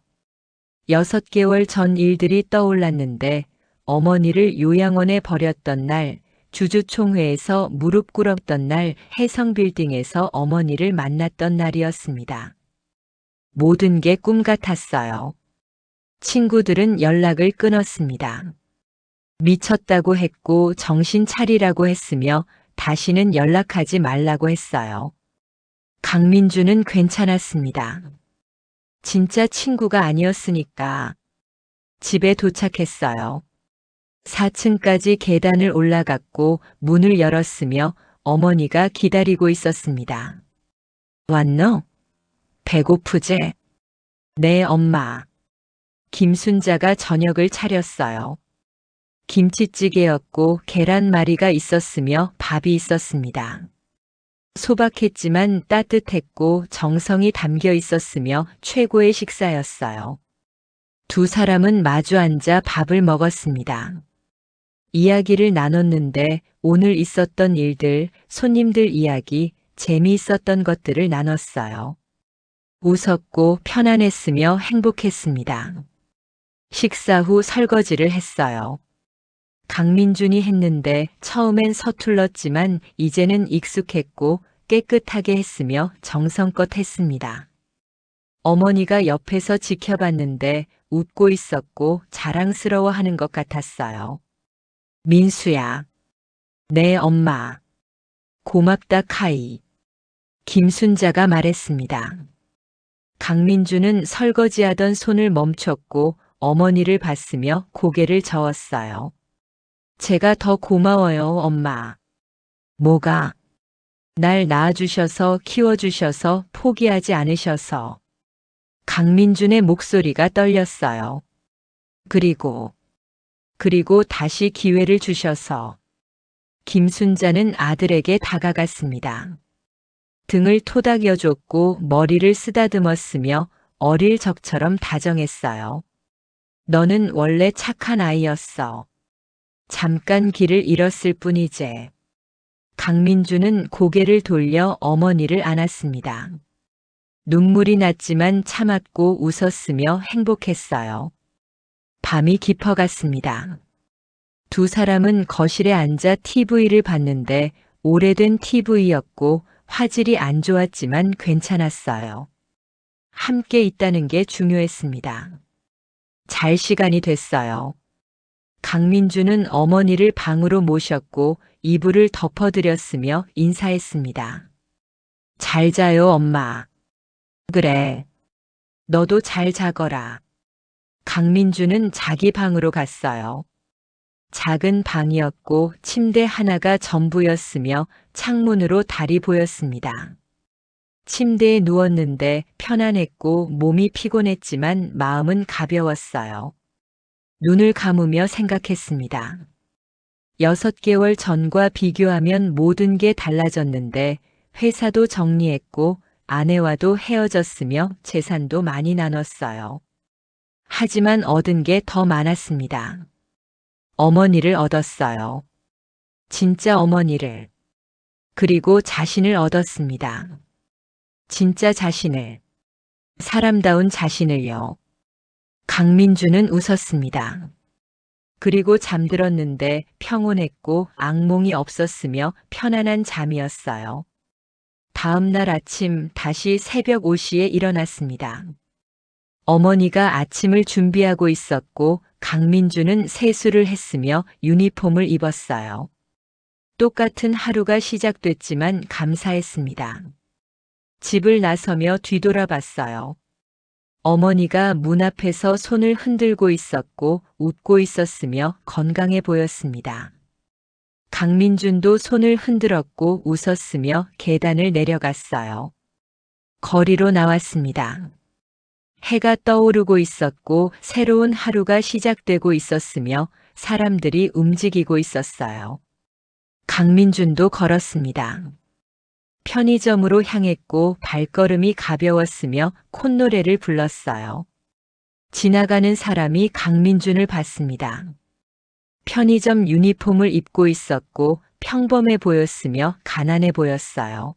6개월 전 일들이 떠올랐는데 어머니를 요양원에 버렸던 날, 주주총회에서 무릎 꿇었던 날, 해성빌딩에서 어머니를 만났던 날이었습니다. 모든 게 꿈 같았어요. 친구들은 연락을 끊었습니다. 미쳤다고 했고 정신 차리라고 했으며 다시는 연락하지 말라고 했어요. 강민주는 괜찮았습니다. 진짜 친구가 아니었으니까. 집에 도착했어요. 4층까지 계단을 올라갔고 문을 열었으며 어머니가 기다리고 있었습니다. 왔노? 배고프제? 네, 엄마. 김순자가 저녁을 차렸어요. 김치찌개였고 계란말이가 있었으며 밥이 있었습니다. 소박했지만 따뜻했고 정성이 담겨 있었으며 최고의 식사였어요. 두 사람은 마주 앉아 밥을 먹었습니다. 이야기를 나눴는데 오늘 있었던 일들, 손님들 이야기, 재미있었던 것들을 나눴어요. 웃었고 편안했으며 행복했습니다. 식사 후 설거지를 했어요. 강민준이 했는데 처음엔 서툴렀지만 이제는 익숙했고 깨끗하게 했으며 정성껏 했습니다. 어머니가 옆에서 지켜봤는데 웃고 있었고 자랑스러워하는 것 같았어요. 민수야. 네, 엄마. 고맙다, 카이. 김순자가 말했습니다. 강민주는 설거지하던 손을 멈췄고 어머니를 봤으며 고개를 저었어요. 제가 더 고마워요, 엄마. 뭐가? 날 낳아주셔서 키워주셔서 포기하지 않으셔서. 강민준의 목소리가 떨렸어요. 그리고 다시 기회를 주셔서. 김순자는 아들에게 다가갔습니다. 등을 토닥여줬고 머리를 쓰다듬었으며 어릴 적처럼 다정했어요. 너는 원래 착한 아이였어. 잠깐 길을 잃었을 뿐이제. 강민주는 고개를 돌려 어머니를 안았습니다. 눈물이 났지만 참았고 웃었으며 행복했어요. 밤이 깊어갔습니다. 두 사람은 거실에 앉아 TV를 봤는데 오래된 TV였고 화질이 안 좋았지만 괜찮았어요. 함께 있다는 게 중요했습니다. 잘 시간이 됐어요. 강민주는 어머니를 방으로 모셨고 이불을 덮어드렸으며 인사했습니다. 잘 자요, 엄마. 그래. 너도 잘 자거라. 강민주는 자기 방으로 갔어요. 작은 방이었고 침대 하나가 전부였으며 창문으로 달이 보였습니다. 침대에 누웠는데 편안했고 몸이 피곤했지만 마음은 가벼웠어요. 눈을 감으며 생각했습니다. 6개월 전과 비교하면 모든 게 달라졌는데 회사도 정리했고 아내와도 헤어졌으며 재산도 많이 나눴어요. 하지만 얻은 게 더 많았습니다. 어머니를 얻었어요. 진짜 어머니를. 그리고 자신을 얻었습니다. 진짜 자신을. 사람다운 자신을요. 강민주는 웃었습니다. 그리고 잠들었는데 평온했고 악몽이 없었으며 편안한 잠이었어요. 다음 날 아침 다시 새벽 5시에 일어났습니다. 어머니가 아침을 준비하고 있었고 강민주는 세수를 했으며 유니폼을 입었어요. 똑같은 하루가 시작됐지만 감사했습니다. 집을 나서며 뒤돌아봤어요. 어머니가 문 앞에서 손을 흔들고 있었고 웃고 있었으며 건강해 보였습니다. 강민준도 손을 흔들었고 웃었으며 계단을 내려갔어요. 거리로 나왔습니다. 해가 떠오르고 있었고 새로운 하루가 시작되고 있었으며 사람들이 움직이고 있었어요. 강민준도 걸었습니다. 편의점으로 향했고 발걸음이 가벼웠으며 콧노래를 불렀어요. 지나가는 사람이 강민준을 봤습니다. 편의점 유니폼을 입고 있었고 평범해 보였으며 가난해 보였어요.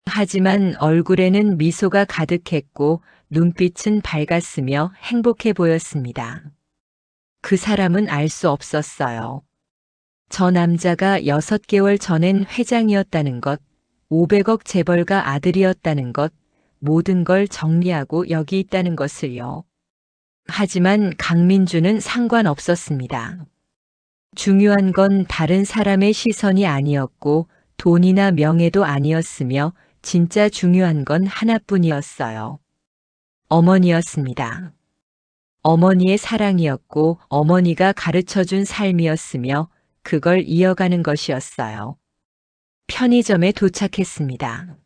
하지만 얼굴에는 미소가 가득했고 눈빛은 밝았으며 행복해 보였습니다. 그 사람은 알 수 없었어요. 저 남자가 6개월 전엔 회장이었다는 것, 500억 재벌가 아들이었다는 것, 모든 걸 정리하고 여기 있다는 것을요. 하지만 강민주는 상관없었습니다. 중요한 건 다른 사람의 시선이 아니었고 돈이나 명예도 아니었으며 진짜 중요한 건 하나뿐이었어요. 어머니였습니다. 어머니의 사랑이었고 어머니가 가르쳐준 삶이었으며 그걸 이어가는 것이었어요. 편의점에 도착했습니다.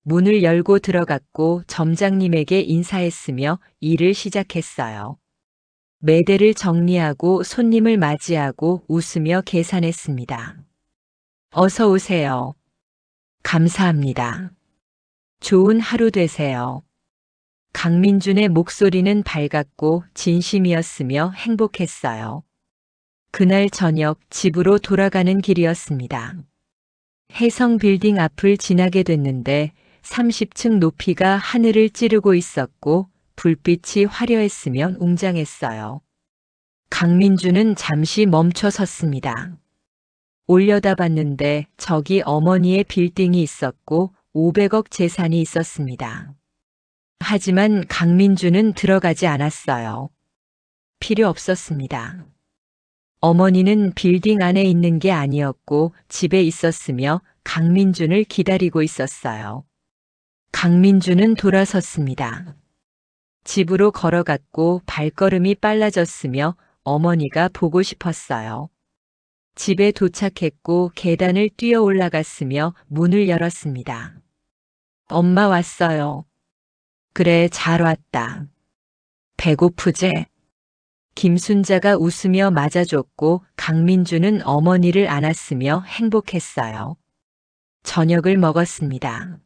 문을 열고 들어갔고 점장님에게 인사했으며 일을 시작했어요. 매대를 정리하고 손님을 맞이하고 웃으며 계산했습니다. 어서 오세요. 감사합니다. 좋은 하루 되세요. 강민준의 목소리는 밝았고 진심이었으며 행복했어요. 그날 저녁 집으로 돌아가는 길이었습니다. 혜성 빌딩 앞을 지나게 됐는데 30층 높이가 하늘을 찌르고 있었고 불빛이 화려했으며 웅장했어요. 강민주는 잠시 멈춰 섰습니다. 올려다봤는데 저기 어머니의 빌딩이 있었고 500억 재산이 있었습니다. 하지만 강민주는 들어가지 않았어요. 필요 없었습니다. 어머니는 빌딩 안에 있는 게 아니었고 집에 있었으며 강민준을 기다리고 있었어요. 강민주는 돌아섰습니다. 집으로 걸어갔고 발걸음이 빨라졌으며 어머니가 보고 싶었어요. 집에 도착했고 계단을 뛰어 올라갔으며 문을 열었습니다. 엄마 왔어요. 그래, 잘 왔다. 배고프제? 김순자가 웃으며 맞아줬고 강민주는 어머니를 안았으며 행복했어요. 저녁을 먹었습니다.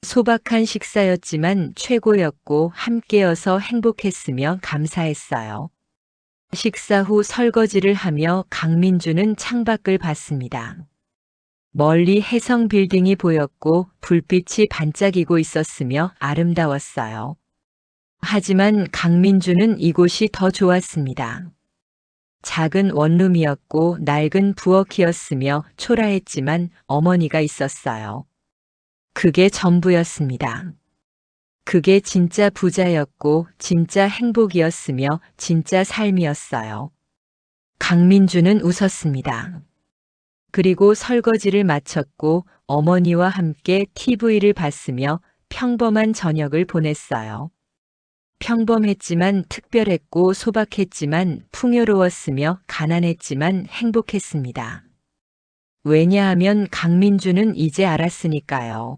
소박한 식사였지만 최고였고 함께여서 행복했으며 감사했어요. 식사 후 설거지를 하며 강민주는 창밖을 봤습니다. 멀리 혜성 빌딩이 보였고 불빛이 반짝이고 있었으며 아름다웠어요. 하지만 강민주는 이곳이 더 좋았습니다. 작은 원룸이었고 낡은 부엌이었으며 초라했지만 어머니가 있었어요. 그게 전부였습니다. 그게 진짜 부자였고 진짜 행복이었으며 진짜 삶이었어요. 강민주는 웃었습니다. 그리고 설거지를 마쳤고 어머니와 함께 TV를 봤으며 평범한 저녁을 보냈어요. 평범했지만 특별했고 소박했지만 풍요로웠으며 가난했지만 행복했습니다. 왜냐하면 강민주는 이제 알았으니까요.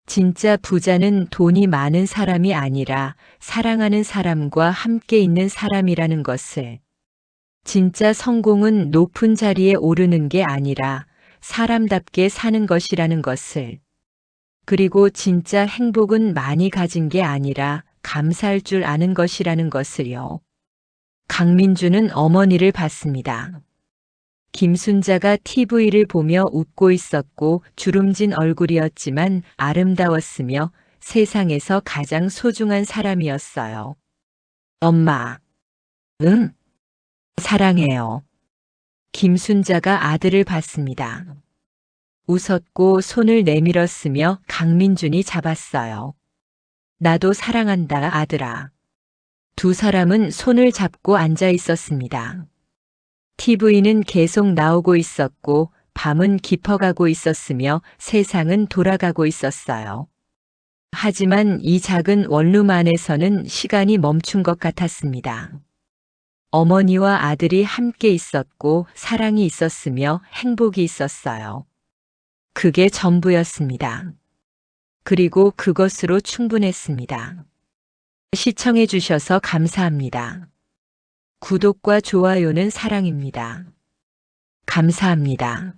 진짜 부자는 돈이 많은 사람이 아니라 사랑하는 사람과 함께 있는 사람이라는 것을. 진짜 성공은 높은 자리에 오르는 게 아니라 사람답게 사는 것이라는 것을. 그리고 진짜 행복은 많이 가진 게 아니라 감사할 줄 아는 것이라는 것을요. 강민주는 어머니를 봤습니다. 김순자가 TV를 보며 웃고 있었고 주름진 얼굴이었지만 아름다웠으며 세상에서 가장 소중한 사람이었어요. 엄마. 응? 사랑해요. 김순자가 아들을 봤습니다. 웃었고 손을 내밀었으며 강민준이 잡았어요. 나도 사랑한다, 아들아. 두 사람은 손을 잡고 앉아 있었습니다. TV는 계속 나오고 있었고 밤은 깊어가고 있었으며 세상은 돌아가고 있었어요. 하지만 이 작은 원룸 안에서는 시간이 멈춘 것 같았습니다. 어머니와 아들이 함께 있었고 사랑이 있었으며 행복이 있었어요. 그게 전부였습니다. 그리고 그것으로 충분했습니다. 시청해 주셔서 감사합니다. 구독과 좋아요는 사랑입니다. 감사합니다.